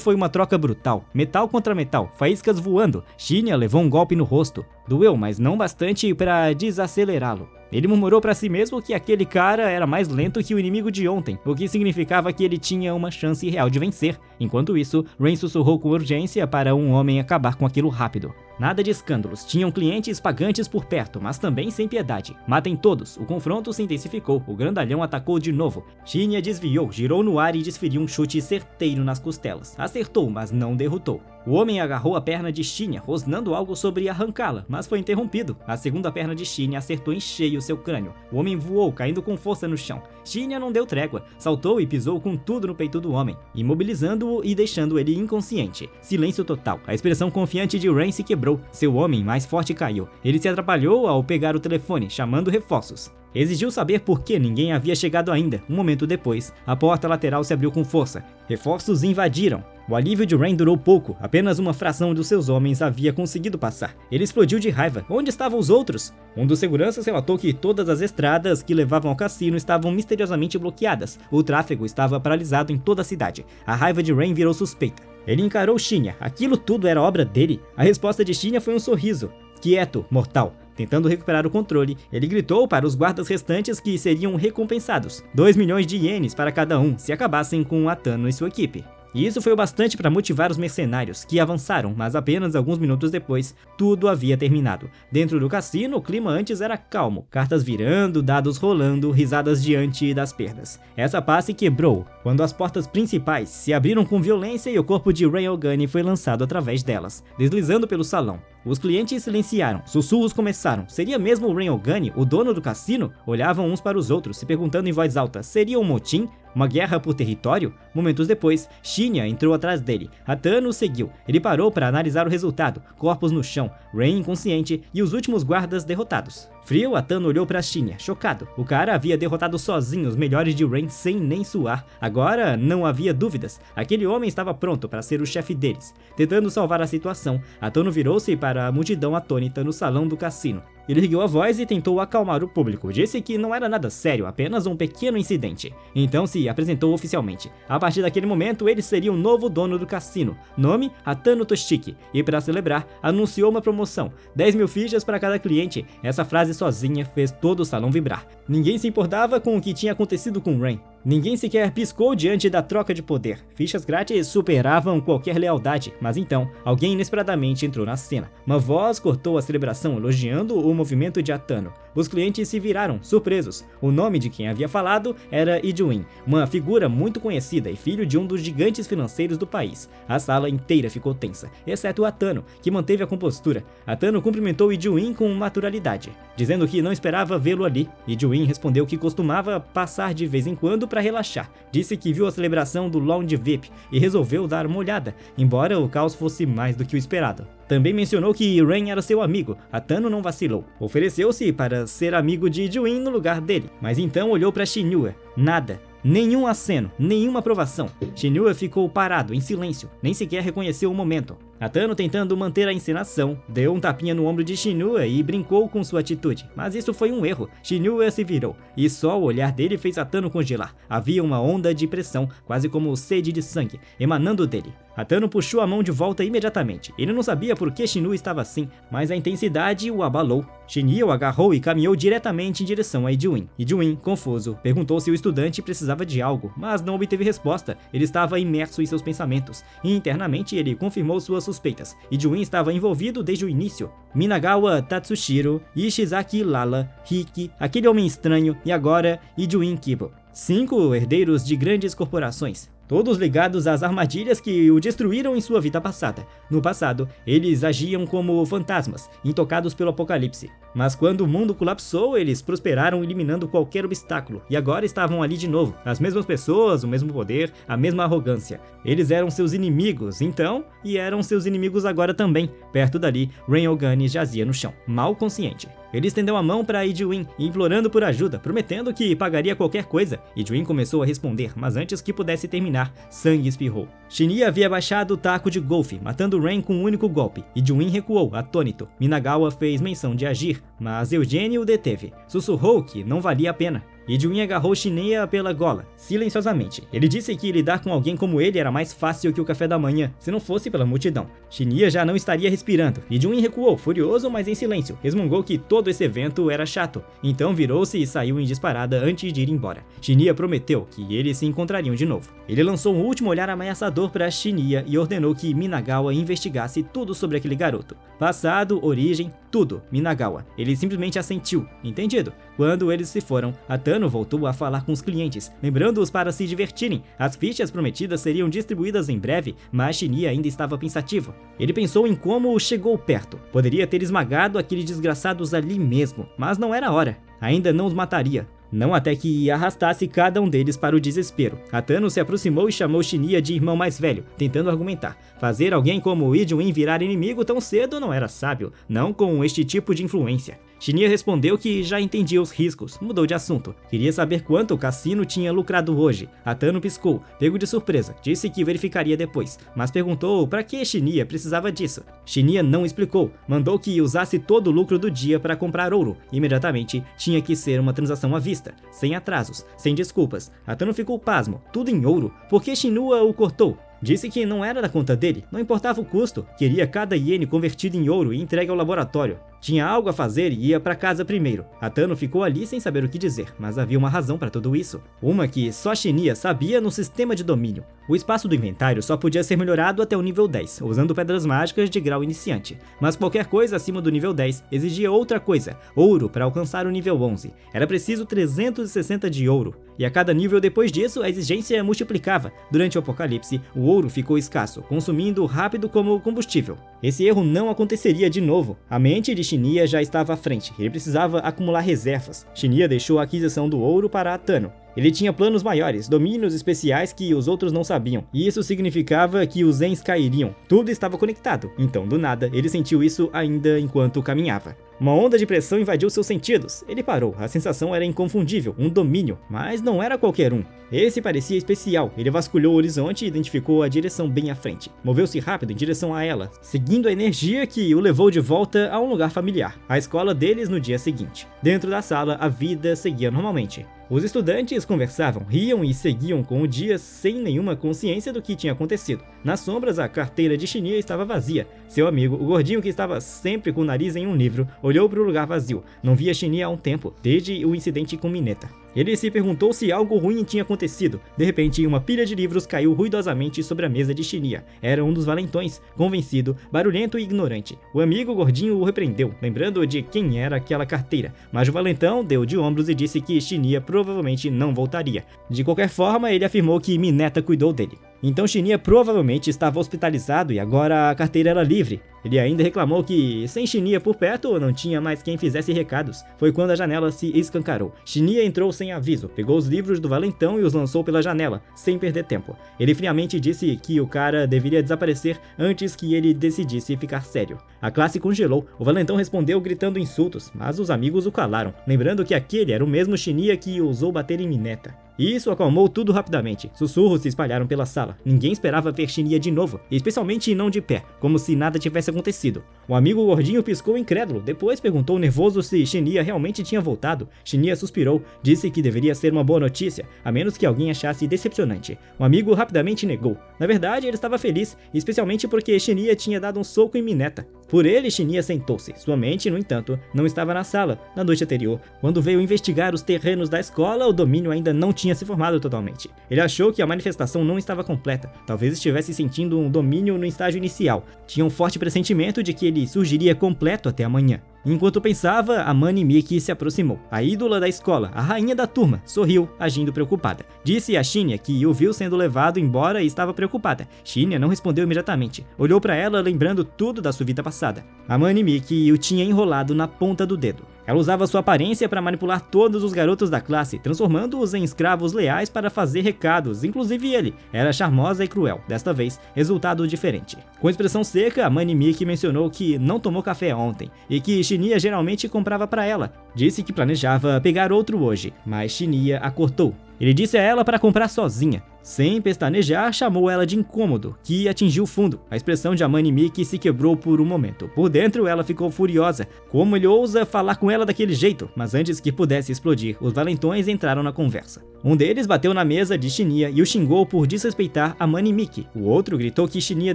foi uma troca brutal, metal contra metal, faíscas voando. Shinya levou um golpe no rosto. Doeu, mas não bastante para desacelerá-lo. Ele murmurou para si mesmo que aquele cara era mais lento que o inimigo de ontem, o que significava que ele tinha uma chance real de vencer. Enquanto isso, Rain sussurrou com urgência para um homem acabar com aquilo rápido. Nada de escândalos, tinham clientes pagantes por perto, mas também sem piedade. Matem todos, o confronto se intensificou, o grandalhão atacou de novo. Shinya desviou, girou no ar e desferiu um chute certeiro nas costelas. Acertou, mas não derrotou. O homem agarrou a perna de Shinya, rosnando algo sobre arrancá-la, mas foi interrompido. A segunda perna de Shinya acertou em cheio seu crânio. O homem voou, caindo com força no chão. Shinya não deu trégua, saltou e pisou com tudo no peito do homem, imobilizando-o e deixando ele inconsciente. Silêncio total. A expressão confiante de Rain se quebrou. Seu homem mais forte caiu. Ele se atrapalhou ao pegar o telefone, chamando reforços. Exigiu saber por que ninguém havia chegado ainda. Um momento depois, a porta lateral se abriu com força. Reforços invadiram. O alívio de Rain durou pouco, apenas uma fração dos seus homens havia conseguido passar. Ele explodiu de raiva. Onde estavam os outros? Um dos seguranças relatou que todas as estradas que levavam ao cassino estavam misteriosamente bloqueadas. O tráfego estava paralisado em toda a cidade. A raiva de Rain virou suspeita. Ele encarou Shinya. Aquilo tudo era obra dele? A resposta de Shinya foi um sorriso. Quieto, mortal. Tentando recuperar o controle, ele gritou para os guardas restantes que seriam recompensados. 2 milhões de ienes para cada um se acabassem com Atano e sua equipe. E isso foi o bastante para motivar os mercenários, que avançaram, mas apenas alguns minutos depois, tudo havia terminado. Dentro do cassino, o clima antes era calmo, cartas virando, dados rolando, risadas diante das perdas. Essa paz se quebrou quando as portas principais se abriram com violência e o corpo de Rain Ogani foi lançado através delas, deslizando pelo salão. Os clientes silenciaram, sussurros começaram. Seria mesmo o Rain Ogani, o dono do cassino? Olhavam uns para os outros, se perguntando em voz alta, seria um motim? Uma guerra por território? Momentos depois, Shinya entrou atrás dele. Atano o seguiu. Ele parou para analisar o resultado. Corpos no chão, Rain inconsciente e os últimos guardas derrotados. Frio, Atano olhou para Shinya, chocado. O cara havia derrotado sozinho os melhores de Rain sem nem suar. Agora não havia dúvidas. Aquele homem estava pronto para ser o chefe deles. Tentando salvar a situação, Atano virou-se para a multidão atônita no salão do cassino. Ele ergueu a voz e tentou acalmar o público. Disse que não era nada sério, apenas um pequeno incidente. Então se apresentou oficialmente. A partir daquele momento, ele seria o novo dono do cassino. Nome: Atano Toshiki. E para celebrar, anunciou uma promoção. 10 mil fichas para cada cliente. Essa frase sozinha fez todo o salão vibrar. Ninguém se importava com o que tinha acontecido com Rain. Ninguém sequer piscou diante da troca de poder. Fichas grátis superavam qualquer lealdade, mas então, alguém inesperadamente entrou na cena. Uma voz cortou a celebração, elogiando o movimento de Atano. Os clientes se viraram, surpresos. O nome de quem havia falado era Ijuin, uma figura muito conhecida e filho de um dos gigantes financeiros do país. A sala inteira ficou tensa, exceto Atano, que manteve a compostura. Atano cumprimentou Ijuin com naturalidade, dizendo que não esperava vê-lo ali. Ijuin respondeu que costumava passar de vez em quando para relaxar. Disse que viu a celebração do Lounge VIP e resolveu dar uma olhada, embora o caos fosse mais do que o esperado. Também mencionou que Rain era seu amigo. Atano não vacilou. Ofereceu-se para ser amigo de Ijuin no lugar dele, mas então olhou para Shinya. Nada. Nenhum aceno, nenhuma aprovação. Shinya ficou parado, em silêncio, nem sequer reconheceu o momento. Atano, tentando manter a encenação, deu um tapinha no ombro de Shinya e brincou com sua atitude, mas isso foi um erro. Shinya se virou, e só o olhar dele fez Atano congelar. Havia uma onda de pressão, quase como sede de sangue, emanando dele. Atano puxou a mão de volta imediatamente. Ele não sabia por que Shinya estava assim, mas a intensidade o abalou. Shinya o agarrou e caminhou diretamente em direção a Ijuin. Ijuin, confuso, perguntou se o estudante precisava de algo, mas não obteve resposta. Ele estava imerso em seus pensamentos, e internamente ele confirmou suas suspeitas. Ijuin estava envolvido desde o início. Minagawa Tatsushiro, Ishizaki Lala, Riki, aquele homem estranho e agora Ijuin Kibo. 5 herdeiros de grandes corporações. Todos ligados às armadilhas que o destruíram em sua vida passada. No passado, eles agiam como fantasmas, intocados pelo apocalipse. Mas quando o mundo colapsou, eles prosperaram eliminando qualquer obstáculo, e agora estavam ali de novo, as mesmas pessoas, o mesmo poder, a mesma arrogância. Eles eram seus inimigos, então, e eram seus inimigos agora também. Perto dali, Rain Ogani jazia no chão, mal consciente. Ele estendeu a mão para Ijuin, implorando por ajuda, prometendo que pagaria qualquer coisa. Ijuin começou a responder, mas antes que pudesse terminar, sangue espirrou. Shinya havia baixado o taco de golfe, matando Ren com um único golpe. Ijuin recuou, atônito. Minagawa fez menção de agir, mas Eugênio o deteve. Sussurrou que não valia a pena. Ijuin agarrou Shinya pela gola, silenciosamente. Ele disse que lidar com alguém como ele era mais fácil que o café da manhã, se não fosse pela multidão. Shinya já não estaria respirando. Ijuin recuou, furioso, mas em silêncio. Resmungou que todo esse evento era chato. Então virou-se e saiu em disparada antes de ir embora. Shinya prometeu que eles se encontrariam de novo. Ele lançou um último olhar ameaçador para Shinya e ordenou que Minagawa investigasse tudo sobre aquele garoto. Passado, origem, tudo. Minagawa. Ele simplesmente assentiu. Entendido. Quando eles se foram, Atano voltou a falar com os clientes, lembrando-os para se divertirem. As fichas prometidas seriam distribuídas em breve, mas Shinya ainda estava pensativo. Ele pensou em como chegou perto. Poderia ter esmagado aqueles desgraçados ali mesmo, mas não era a hora. Ainda não os mataria. Não até que arrastasse cada um deles para o desespero. Atano se aproximou e chamou Shinya de irmão mais velho, tentando argumentar. Fazer alguém como Ijuin virar inimigo tão cedo não era sábio, não com este tipo de influência. Shinya respondeu que já entendia os riscos, mudou de assunto. Queria saber quanto o cassino tinha lucrado hoje. Atano piscou, pego de surpresa, disse que verificaria depois, mas perguntou para que Shinya precisava disso. Shinya não explicou, mandou que usasse todo o lucro do dia para comprar ouro. Imediatamente, tinha que ser uma transação à vista, sem atrasos, sem desculpas. Atano ficou pasmo, tudo em ouro, porque Shinua o cortou. Disse que não era da conta dele, não importava o custo, queria cada iene convertido em ouro e entregue ao laboratório. Tinha algo a fazer e ia para casa primeiro. Atano ficou ali sem saber o que dizer, mas havia uma razão para tudo isso. Uma que só Shinya sabia no sistema de domínio. O espaço do inventário só podia ser melhorado até o nível 10, usando pedras mágicas de grau iniciante. Mas qualquer coisa acima do nível 10 exigia outra coisa, ouro para alcançar o nível 11. Era preciso 360 de ouro. E a cada nível depois disso, a exigência multiplicava. Durante o apocalipse, o ouro ficou escasso, consumindo rápido como combustível. Esse erro não aconteceria de novo. A mente de Shinya já estava à frente, ele precisava acumular reservas. Shinya deixou a aquisição do ouro para Atano. Ele tinha planos maiores, domínios especiais que os outros não sabiam, e isso significava que os Zens cairiam. Tudo estava conectado, então do nada ele sentiu isso ainda enquanto caminhava. Uma onda de pressão invadiu seus sentidos. Ele parou, a sensação era inconfundível, um domínio, mas não era qualquer um. Esse parecia especial, ele vasculhou o horizonte e identificou a direção bem à frente. Moveu-se rápido em direção a ela, seguindo a energia que o levou de volta a um lugar familiar, a escola deles no dia seguinte. Dentro da sala, a vida seguia normalmente. Os estudantes conversavam, riam e seguiam com o dia sem nenhuma consciência do que tinha acontecido. Nas sombras, a carteira de Shinya estava vazia. Seu amigo, o gordinho que estava sempre com o nariz em um livro, olhou para o lugar vazio. Não via Shinya há um tempo, desde o incidente com Mineta. Ele se perguntou se algo ruim tinha acontecido. De repente, uma pilha de livros caiu ruidosamente sobre a mesa de Shinya. Era um dos valentões, convencido, barulhento e ignorante. O amigo gordinho o repreendeu, lembrando de quem era aquela carteira. Mas o valentão deu de ombros e disse que Shinya provavelmente não voltaria. De qualquer forma, ele afirmou que Mineta cuidou dele. Então Shinya provavelmente estava hospitalizado e agora a carteira era livre. Ele ainda reclamou que, sem Shinya por perto, não tinha mais quem fizesse recados. Foi quando a janela se escancarou. Shinya entrou sem aviso, pegou os livros do valentão e os lançou pela janela, sem perder tempo. Ele friamente disse que o cara deveria desaparecer antes que ele decidisse ficar sério. A classe congelou. O valentão respondeu gritando insultos, mas os amigos o calaram, lembrando que aquele era o mesmo Shinya que ousou bater em Mineta. E isso acalmou tudo rapidamente. Sussurros se espalharam pela sala. Ninguém esperava ver Shinya de novo, especialmente não de pé, como se nada tivesse acontecido. O amigo gordinho piscou incrédulo, depois perguntou nervoso se Shinya realmente tinha voltado. Shinya suspirou, disse que deveria ser uma boa notícia, a menos que alguém achasse decepcionante. O amigo rapidamente negou. Na verdade, ele estava feliz, especialmente porque Shinya tinha dado um soco em Mineta. Por ele, Shinya sentou-se. Sua mente, no entanto, não estava na sala. Na noite anterior, quando veio investigar os terrenos da escola, o domínio ainda não tinha se formado totalmente. Ele achou que a manifestação não estava completa. Talvez estivesse sentindo um domínio no estágio inicial. Tinha um forte pressentimento de que ele surgiria completo até amanhã. Enquanto pensava, a Mani Miki se aproximou. A ídola da escola, a rainha da turma, sorriu, agindo preocupada. Disse a Shinya que o viu sendo levado embora e estava preocupada. Shinya não respondeu imediatamente. Olhou para ela, lembrando tudo da sua vida passada. A Mani Miki o tinha enrolado na ponta do dedo. Ela usava sua aparência para manipular todos os garotos da classe, transformando-os em escravos leais para fazer recados, inclusive ele. Era charmosa e cruel, desta vez, resultado diferente. Com expressão seca, a Manny Mickey mencionou que não tomou café ontem e que Shinya geralmente comprava para ela. Disse que planejava pegar outro hoje, mas Shinya a cortou. Ele disse a ela para comprar sozinha. Sem pestanejar, chamou ela de incômodo, que atingiu o fundo. A expressão de Manny Mickey se quebrou por um momento. Por dentro, ela ficou furiosa. Como ele ousa falar com ela daquele jeito? Mas antes que pudesse explodir, os valentões entraram na conversa. Um deles bateu na mesa de Shinya e o xingou por desrespeitar a Manny Mickey. O outro gritou que Shinya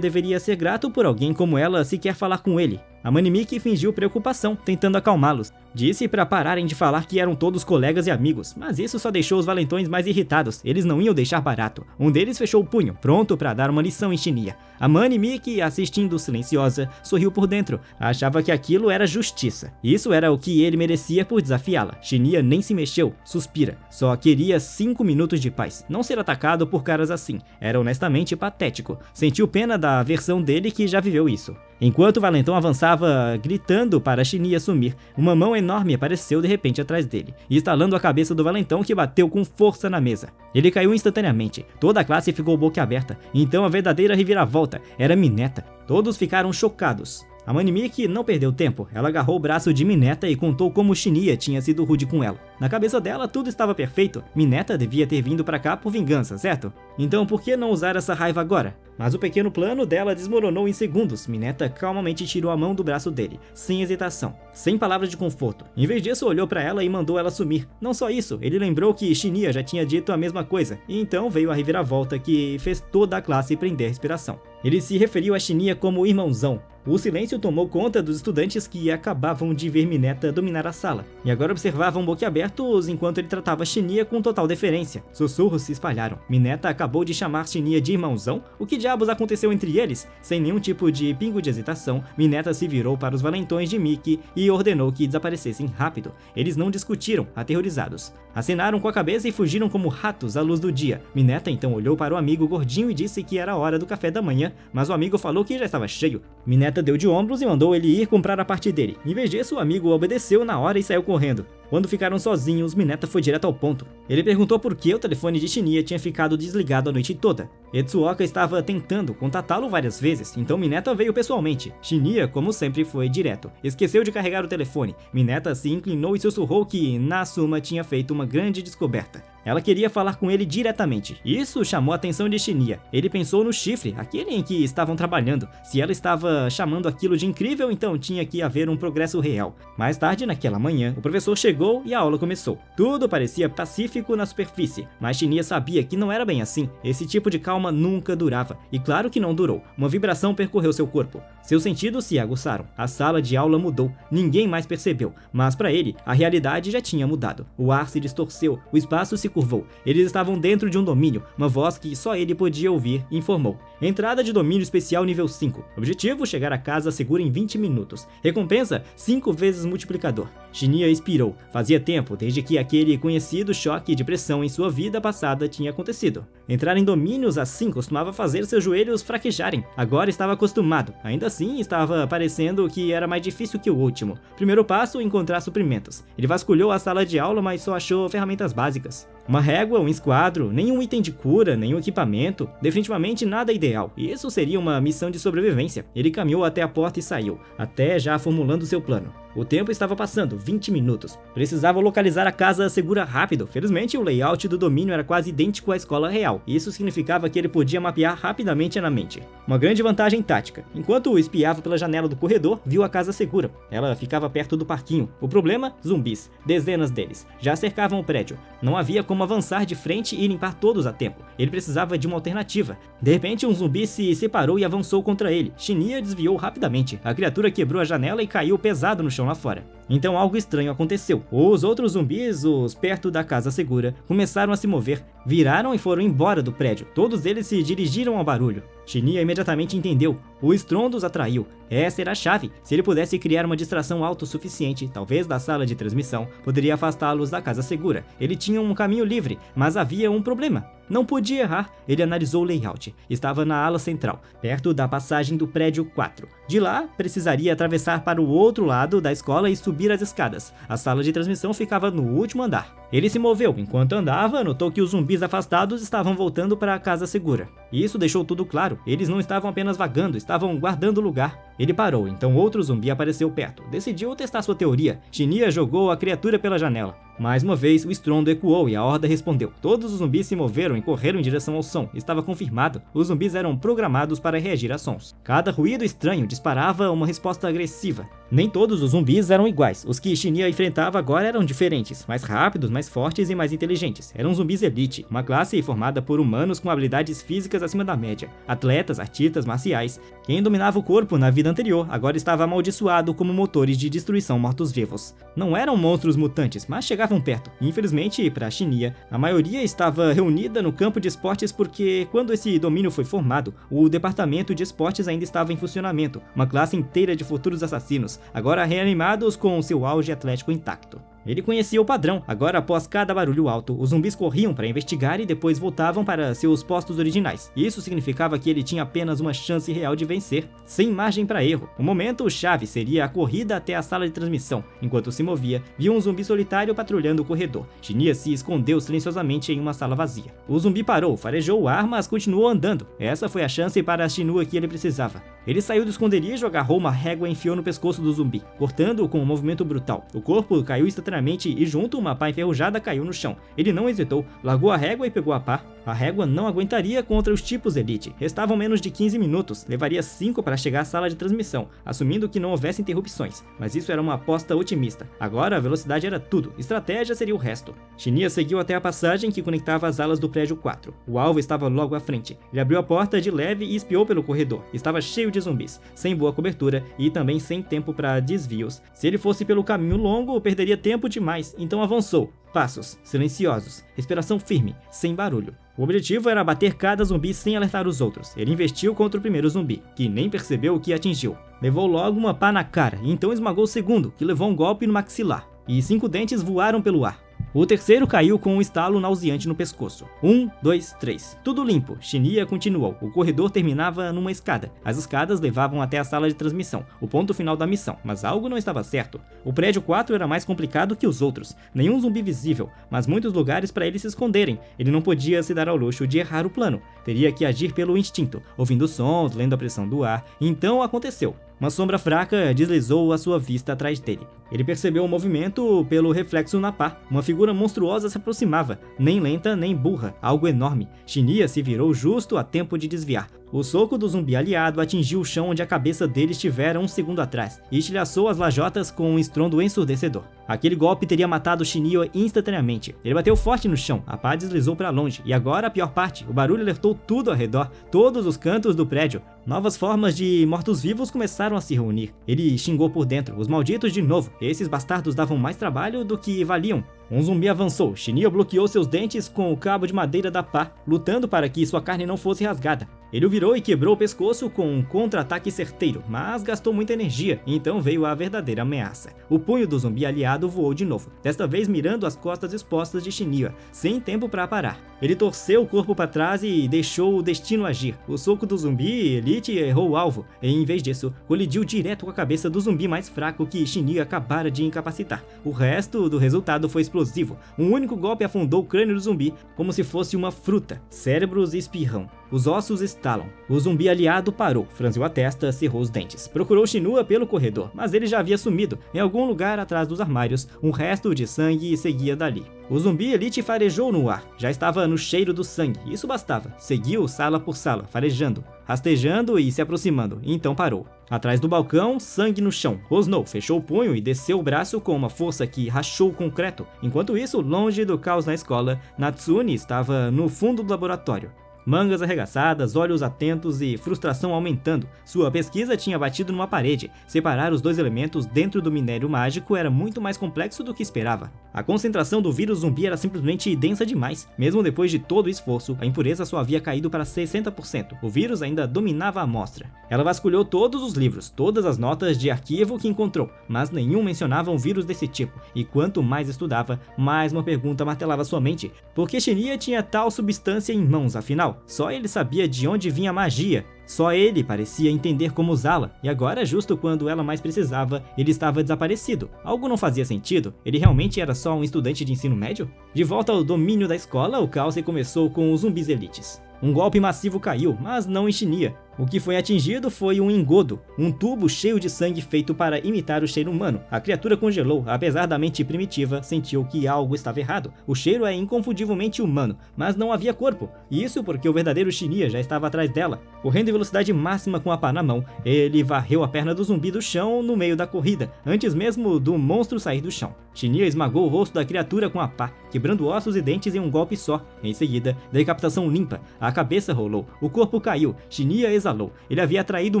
deveria ser grato por alguém como ela se quer falar com ele. A Manny Mickey fingiu preocupação, tentando acalmá-los. Disse para pararem de falar que eram todos colegas e amigos, mas isso só deixou os valentões mais irritados. Eles não iam deixar barato. Um deles fechou o punho, pronto para dar uma lição em Shinya. A Manny Mickey, assistindo silenciosa, sorriu por dentro. Achava que aquilo era justiça. Isso era o que ele merecia por desafiá-la. Shinya nem se mexeu, suspira. Só queria 5 minutos de paz. Não ser atacado por caras assim. Era honestamente patético. Sentiu pena da versão dele que já viveu isso. Enquanto o valentão avançava gritando para Shinya sumir, uma mão enorme apareceu de repente atrás dele, estalando a cabeça do valentão, que bateu com força na mesa. Ele caiu instantaneamente. Toda a classe ficou boquiaberta. Então a verdadeira reviravolta era Mineta. Todos ficaram chocados. A Manny Mickey não perdeu tempo. Ela agarrou o braço de Mineta e contou como Shinya tinha sido rude com ela. Na cabeça dela, tudo estava perfeito. Mineta devia ter vindo pra cá por vingança, certo? Então por que não usar essa raiva agora? Mas o pequeno plano dela desmoronou em segundos. Mineta calmamente tirou a mão do braço dele, sem hesitação, sem palavras de conforto. Em vez disso, olhou pra ela e mandou ela sumir. Não só isso, ele lembrou que Shinya já tinha dito a mesma coisa, e então veio a reviravolta que fez toda a classe prender a respiração. Ele se referiu a Shinya como irmãozão. O silêncio tomou conta dos estudantes, que acabavam de ver Mineta dominar a sala, e agora observavam boquiabertos enquanto ele tratava Shinya com total deferência. Sussurros se espalharam. Mineta acabou de chamar Shinya de irmãozão? O que diabos aconteceu entre eles? Sem nenhum tipo de pingo de hesitação, Mineta se virou para os valentões de Mickey e ordenou que desaparecessem rápido. Eles não discutiram, aterrorizados. Acenaram com a cabeça e fugiram como ratos à luz do dia. Mineta então olhou para o amigo gordinho e disse que era a hora do café da manhã, mas o amigo falou que já estava cheio. Mineta deu de ombros e mandou ele ir comprar a parte dele. Em vez disso, o amigo obedeceu na hora e saiu correndo. Quando ficaram sozinhos, Mineta foi direto ao ponto. Ele perguntou por que o telefone de Shinya tinha ficado desligado a noite toda. Etsuoka estava tentando contatá-lo várias vezes, então Mineta veio pessoalmente. Shinya, como sempre, foi direto. Esqueceu de carregar o telefone. Mineta se inclinou e sussurrou que Nasuma tinha feito uma grande descoberta. Ela queria falar com ele diretamente. Isso chamou a atenção de Shinya. Ele pensou no chifre, aquele em que estavam trabalhando. Se ela estava chamando aquilo de incrível, então tinha que haver um progresso real. Mais tarde, naquela manhã, o professor chegou e a aula começou. Tudo parecia pacífico na superfície, mas Shinya sabia que não era bem assim. Esse tipo de calma nunca durava. E claro que não durou. Uma vibração percorreu seu corpo. Seus sentidos se aguçaram. A sala de aula mudou. Ninguém mais percebeu. Mas para ele, a realidade já tinha mudado. O ar se distorceu. O espaço se curvou. Eles estavam dentro de um domínio. Uma voz que só ele podia ouvir informou: entrada de domínio especial nível 5. Objetivo: chegar a casa segura em 20 minutos. Recompensa: 5 vezes multiplicador. Shinya expirou. Fazia tempo desde que aquele conhecido choque de pressão em sua vida passada tinha acontecido. Entrar em domínios assim costumava fazer seus joelhos fraquejarem. Agora estava acostumado. Ainda assim, estava parecendo que era mais difícil que o último. Primeiro passo: encontrar suprimentos. Ele vasculhou a sala de aula, mas só achou ferramentas básicas. Uma régua, um esquadro, nenhum item de cura, nenhum equipamento, definitivamente nada ideal. E isso seria uma missão de sobrevivência. Ele caminhou até a porta e saiu, até já formulando seu plano. O tempo estava passando, 20 minutos. Precisava localizar a casa segura rápido. Felizmente, o layout do domínio era quase idêntico à escola real. Isso significava que ele podia mapear rapidamente na mente. Uma grande vantagem tática. Enquanto espiava pela janela do corredor, viu a casa segura. Ela ficava perto do parquinho. O problema? Zumbis. Dezenas deles. Já cercavam o prédio. Não havia como avançar de frente e limpar todos a tempo. Ele precisava de uma alternativa. De repente, um zumbi se separou e avançou contra ele. Shinya desviou rapidamente. A criatura quebrou a janela e caiu pesado no chão lá fora. Então algo estranho aconteceu. Os outros zumbis, os perto da casa segura, começaram a se mover, viraram e foram embora do prédio. Todos eles se dirigiram ao barulho. Shinya imediatamente entendeu. O estrondo os atraiu. Essa era a chave. Se ele pudesse criar uma distração autossuficiente, talvez da sala de transmissão, poderia afastá-los da casa segura. Ele tinha um caminho livre, mas havia um problema. Não podia errar. Ele analisou o layout. Estava na ala central, perto da passagem do prédio 4. De lá, precisaria atravessar para o outro lado da escola e subir as escadas. A sala de transmissão ficava no último andar. Ele se moveu. Enquanto andava, notou que os zumbis afastados estavam voltando para a casa segura. Isso deixou tudo claro. Eles não estavam apenas vagando, estavam guardando o lugar. Ele parou, então outro zumbi apareceu perto. Decidiu testar sua teoria. Shinya jogou a criatura pela janela. Mais uma vez, o estrondo ecoou e a horda respondeu. Todos os zumbis se moveram e correram em direção ao som. Estava confirmado. Os zumbis eram programados para reagir a sons. Cada ruído estranho disparava uma resposta agressiva. Nem todos os zumbis eram iguais. Os que Shinya enfrentava agora eram diferentes. Mais rápidos, mais fortes e mais inteligentes. Eram zumbis elite, uma classe formada por humanos com habilidades físicas acima da média. Atletas, artistas, marciais. Quem dominava o corpo na vida anterior agora estava amaldiçoado como motores de destruição mortos-vivos. Não eram monstros mutantes, mas chegavam perto. Infelizmente, para Shinya, a maioria estava reunida no campo de esportes porque, quando esse domínio foi formado, o departamento de esportes ainda estava em funcionamento, uma classe inteira de futuros assassinos, agora reanimados com seu auge atlético intacto. Ele conhecia o padrão. Agora, após cada barulho alto, os zumbis corriam para investigar e depois voltavam para seus postos originais. Isso significava que ele tinha apenas uma chance real de vencer, sem margem para erro. O momento-chave seria a corrida até a sala de transmissão. Enquanto se movia, viu um zumbi solitário patrulhando o corredor. Shinya se escondeu silenciosamente em uma sala vazia. O zumbi parou, farejou o ar, mas continuou andando. Essa foi a chance para a Shinua que ele precisava. Ele saiu do esconderijo, agarrou uma régua e enfiou no pescoço do zumbi, cortando-o com um movimento brutal. O corpo caiu instantaneamente e junto uma pá enferrujada caiu no chão. Ele não hesitou, largou a régua e pegou a pá. A régua não aguentaria contra os tipos Elite. Restavam menos de 15 minutos, levaria 5 para chegar à sala de transmissão, assumindo que não houvesse interrupções. Mas isso era uma aposta otimista. Agora a velocidade era tudo, estratégia seria o resto. Shinya seguiu até a passagem que conectava as alas do prédio 4. O alvo estava logo à frente. Ele abriu a porta de leve e espiou pelo corredor. Estava cheio de zumbis, sem boa cobertura e também sem tempo para desvios. Se ele fosse pelo caminho longo, perderia tempo demais, então avançou. Passos silenciosos, respiração firme, sem barulho. O objetivo era abater cada zumbi sem alertar os outros. Ele investiu contra o primeiro zumbi, que nem percebeu o que atingiu. Levou logo uma pá na cara e então esmagou o segundo, que levou um golpe no maxilar. E 5 dentes voaram pelo ar. O terceiro caiu com um estalo nauseante no pescoço. 1, 2, 3. Tudo limpo. Shinya continuou. O corredor terminava numa escada. As escadas levavam até a sala de transmissão, o ponto final da missão, mas algo não estava certo. O prédio 4 era mais complicado que os outros. Nenhum zumbi visível, mas muitos lugares para eles se esconderem. Ele não podia se dar ao luxo de errar o plano. Teria que agir pelo instinto, ouvindo sons, lendo a pressão do ar. Então aconteceu. Uma sombra fraca deslizou à sua vista atrás dele. Ele percebeu um movimento pelo reflexo na pá. Uma figura monstruosa se aproximava, nem lenta nem burra, algo enorme. Shinya se virou justo a tempo de desviar. O soco do zumbi aliado atingiu o chão onde a cabeça dele estivera um segundo atrás, e estilhaçou as lajotas com um estrondo ensurdecedor. Aquele golpe teria matado Shinya instantaneamente. Ele bateu forte no chão, a pá deslizou para longe, e agora a pior parte, o barulho alertou tudo ao redor, todos os cantos do prédio. Novas formas de mortos-vivos começaram a se reunir. Ele xingou por dentro, os malditos de novo. Esses bastardos davam mais trabalho do que valiam. Um zumbi avançou. Shinya bloqueou seus dentes com o cabo de madeira da pá, lutando para que sua carne não fosse rasgada. Ele o virou e quebrou o pescoço com um contra-ataque certeiro, mas gastou muita energia, e então veio a verdadeira ameaça. O punho do zumbi aliado voou de novo, desta vez mirando as costas expostas de Shinya, sem tempo para parar. Ele torceu o corpo para trás e deixou o destino agir. O soco do zumbi Elite errou o alvo, e em vez disso, colidiu direto com a cabeça do zumbi mais fraco que Shinya acabara de incapacitar. O resto do resultado foi explosivo. Um único golpe afundou o crânio do zumbi, como se fosse uma fruta. Cérebros espirram. Os ossos estalam. O zumbi aliado parou, franziu a testa, cerrou os dentes. Procurou Shinya pelo corredor, mas ele já havia sumido. Em algum lugar atrás dos armários, um resto de sangue seguia dali. O zumbi Elite farejou no ar. Já estava no cheiro do sangue. Isso bastava. Seguiu sala por sala, farejando, rastejando e se aproximando. Então parou. Atrás do balcão, sangue no chão. Rosnou, fechou o punho e desceu o braço com uma força que rachou o concreto. Enquanto isso, longe do caos na escola, Natsune estava no fundo do laboratório. Mangas arregaçadas, olhos atentos e frustração aumentando. Sua pesquisa tinha batido numa parede. Separar os dois elementos dentro do minério mágico era muito mais complexo do que esperava. A concentração do vírus zumbi era simplesmente densa demais. Mesmo depois de todo o esforço, a impureza só havia caído para 60%. O vírus ainda dominava a amostra. Ela vasculhou todos os livros, todas as notas de arquivo que encontrou, mas nenhum mencionava um vírus desse tipo, e quanto mais estudava, mais uma pergunta martelava sua mente. Por que Shinya tinha tal substância em mãos, afinal? Só ele sabia de onde vinha a magia. Só ele parecia entender como usá-la, e agora, justo quando ela mais precisava, ele estava desaparecido. Algo não fazia sentido? Ele realmente era só um estudante de ensino médio? De volta ao domínio da escola, o caos recomeçou com os zumbis elites. Um golpe massivo caiu, mas não em Shinya. O que foi atingido foi um engodo, um tubo cheio de sangue feito para imitar o cheiro humano. A criatura congelou, apesar da mente primitiva, sentiu que algo estava errado. O cheiro é inconfundivelmente humano, mas não havia corpo. Isso porque o verdadeiro Shinya já estava atrás dela. Correndo em velocidade máxima com a pá na mão, ele varreu a perna do zumbi do chão no meio da corrida, antes mesmo do monstro sair do chão. Shinya esmagou o rosto da criatura com a pá, quebrando ossos e dentes em um golpe só. Em seguida, decapitação limpa. A cabeça rolou, o corpo caiu, Shinya exalou. Ele havia atraído o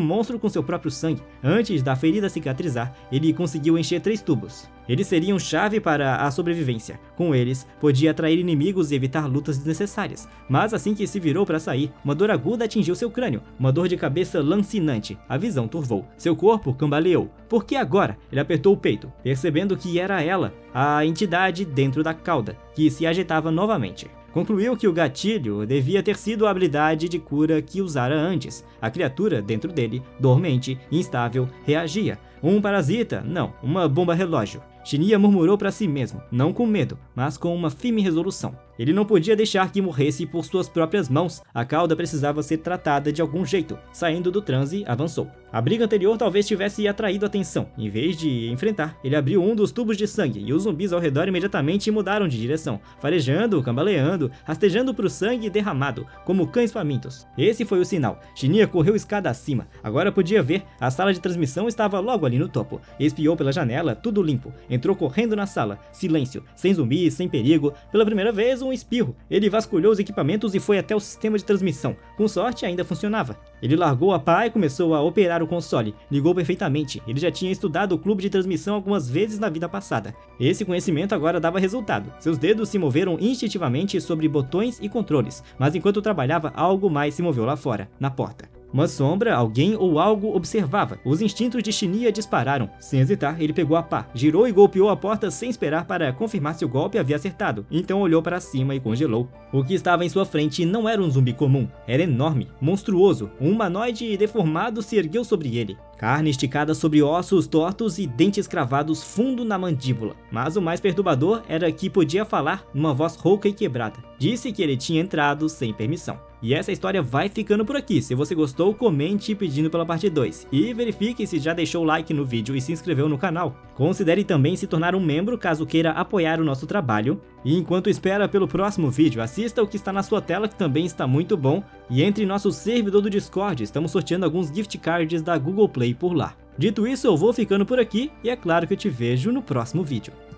monstro com seu próprio sangue. Antes da ferida cicatrizar, ele conseguiu encher 3 tubos. Eles seriam chave para a sobrevivência. Com eles, podia atrair inimigos e evitar lutas desnecessárias. Mas assim que se virou para sair, uma dor aguda atingiu seu crânio, uma dor de cabeça lancinante. A visão turvou. Seu corpo cambaleou. Por que agora? Ele apertou o peito, percebendo que era ela, a entidade dentro da cauda, que se agitava novamente. Concluiu que o gatilho devia ter sido a habilidade de cura que usara antes. A criatura dentro dele, dormente, instável, reagia. Um parasita? Não, uma bomba relógio. Shinya murmurou para si mesmo, não com medo, mas com uma firme resolução. Ele não podia deixar que morresse por suas próprias mãos. A cauda precisava ser tratada de algum jeito. Saindo do transe, avançou. A briga anterior talvez tivesse atraído atenção. Em vez de enfrentar, ele abriu um dos tubos de sangue e os zumbis ao redor imediatamente mudaram de direção, farejando, cambaleando, rastejando para o sangue derramado, como cães famintos. Esse foi o sinal. Shinya correu escada acima. Agora podia ver. A sala de transmissão estava logo ali no topo. Espiou pela janela, tudo limpo. Entrou correndo na sala. Silêncio. Sem zumbis, sem perigo. Pela primeira vez, um espirro. Ele vasculhou os equipamentos e foi até o sistema de transmissão. Com sorte, ainda funcionava. Ele largou a pá e começou a operar o console. Ligou perfeitamente. Ele já tinha estudado o clube de transmissão algumas vezes na vida passada. Esse conhecimento agora dava resultado. Seus dedos se moveram instintivamente sobre botões e controles, mas enquanto trabalhava, algo mais se moveu lá fora, na porta. Uma sombra, alguém ou algo observava. Os instintos de Shinya dispararam. Sem hesitar, ele pegou a pá, girou e golpeou a porta sem esperar para confirmar se o golpe havia acertado. Então olhou para cima e congelou. O que estava em sua frente não era um zumbi comum. Era enorme, monstruoso. Um humanoide deformado se ergueu sobre ele. Carne esticada sobre ossos tortos e dentes cravados fundo na mandíbula. Mas o mais perturbador era que podia falar numa voz rouca e quebrada. Disse que ele tinha entrado sem permissão. E essa história vai ficando por aqui. Se você gostou, comente pedindo pela parte 2. E verifique se já deixou o like no vídeo e se inscreveu no canal. Considere também se tornar um membro caso queira apoiar o nosso trabalho. E enquanto espera pelo próximo vídeo, assista o que está na sua tela, que também está muito bom. E entre em nosso servidor do Discord, estamos sorteando alguns gift cards da Google Play por lá. Dito isso, eu vou ficando por aqui e é claro que eu te vejo no próximo vídeo.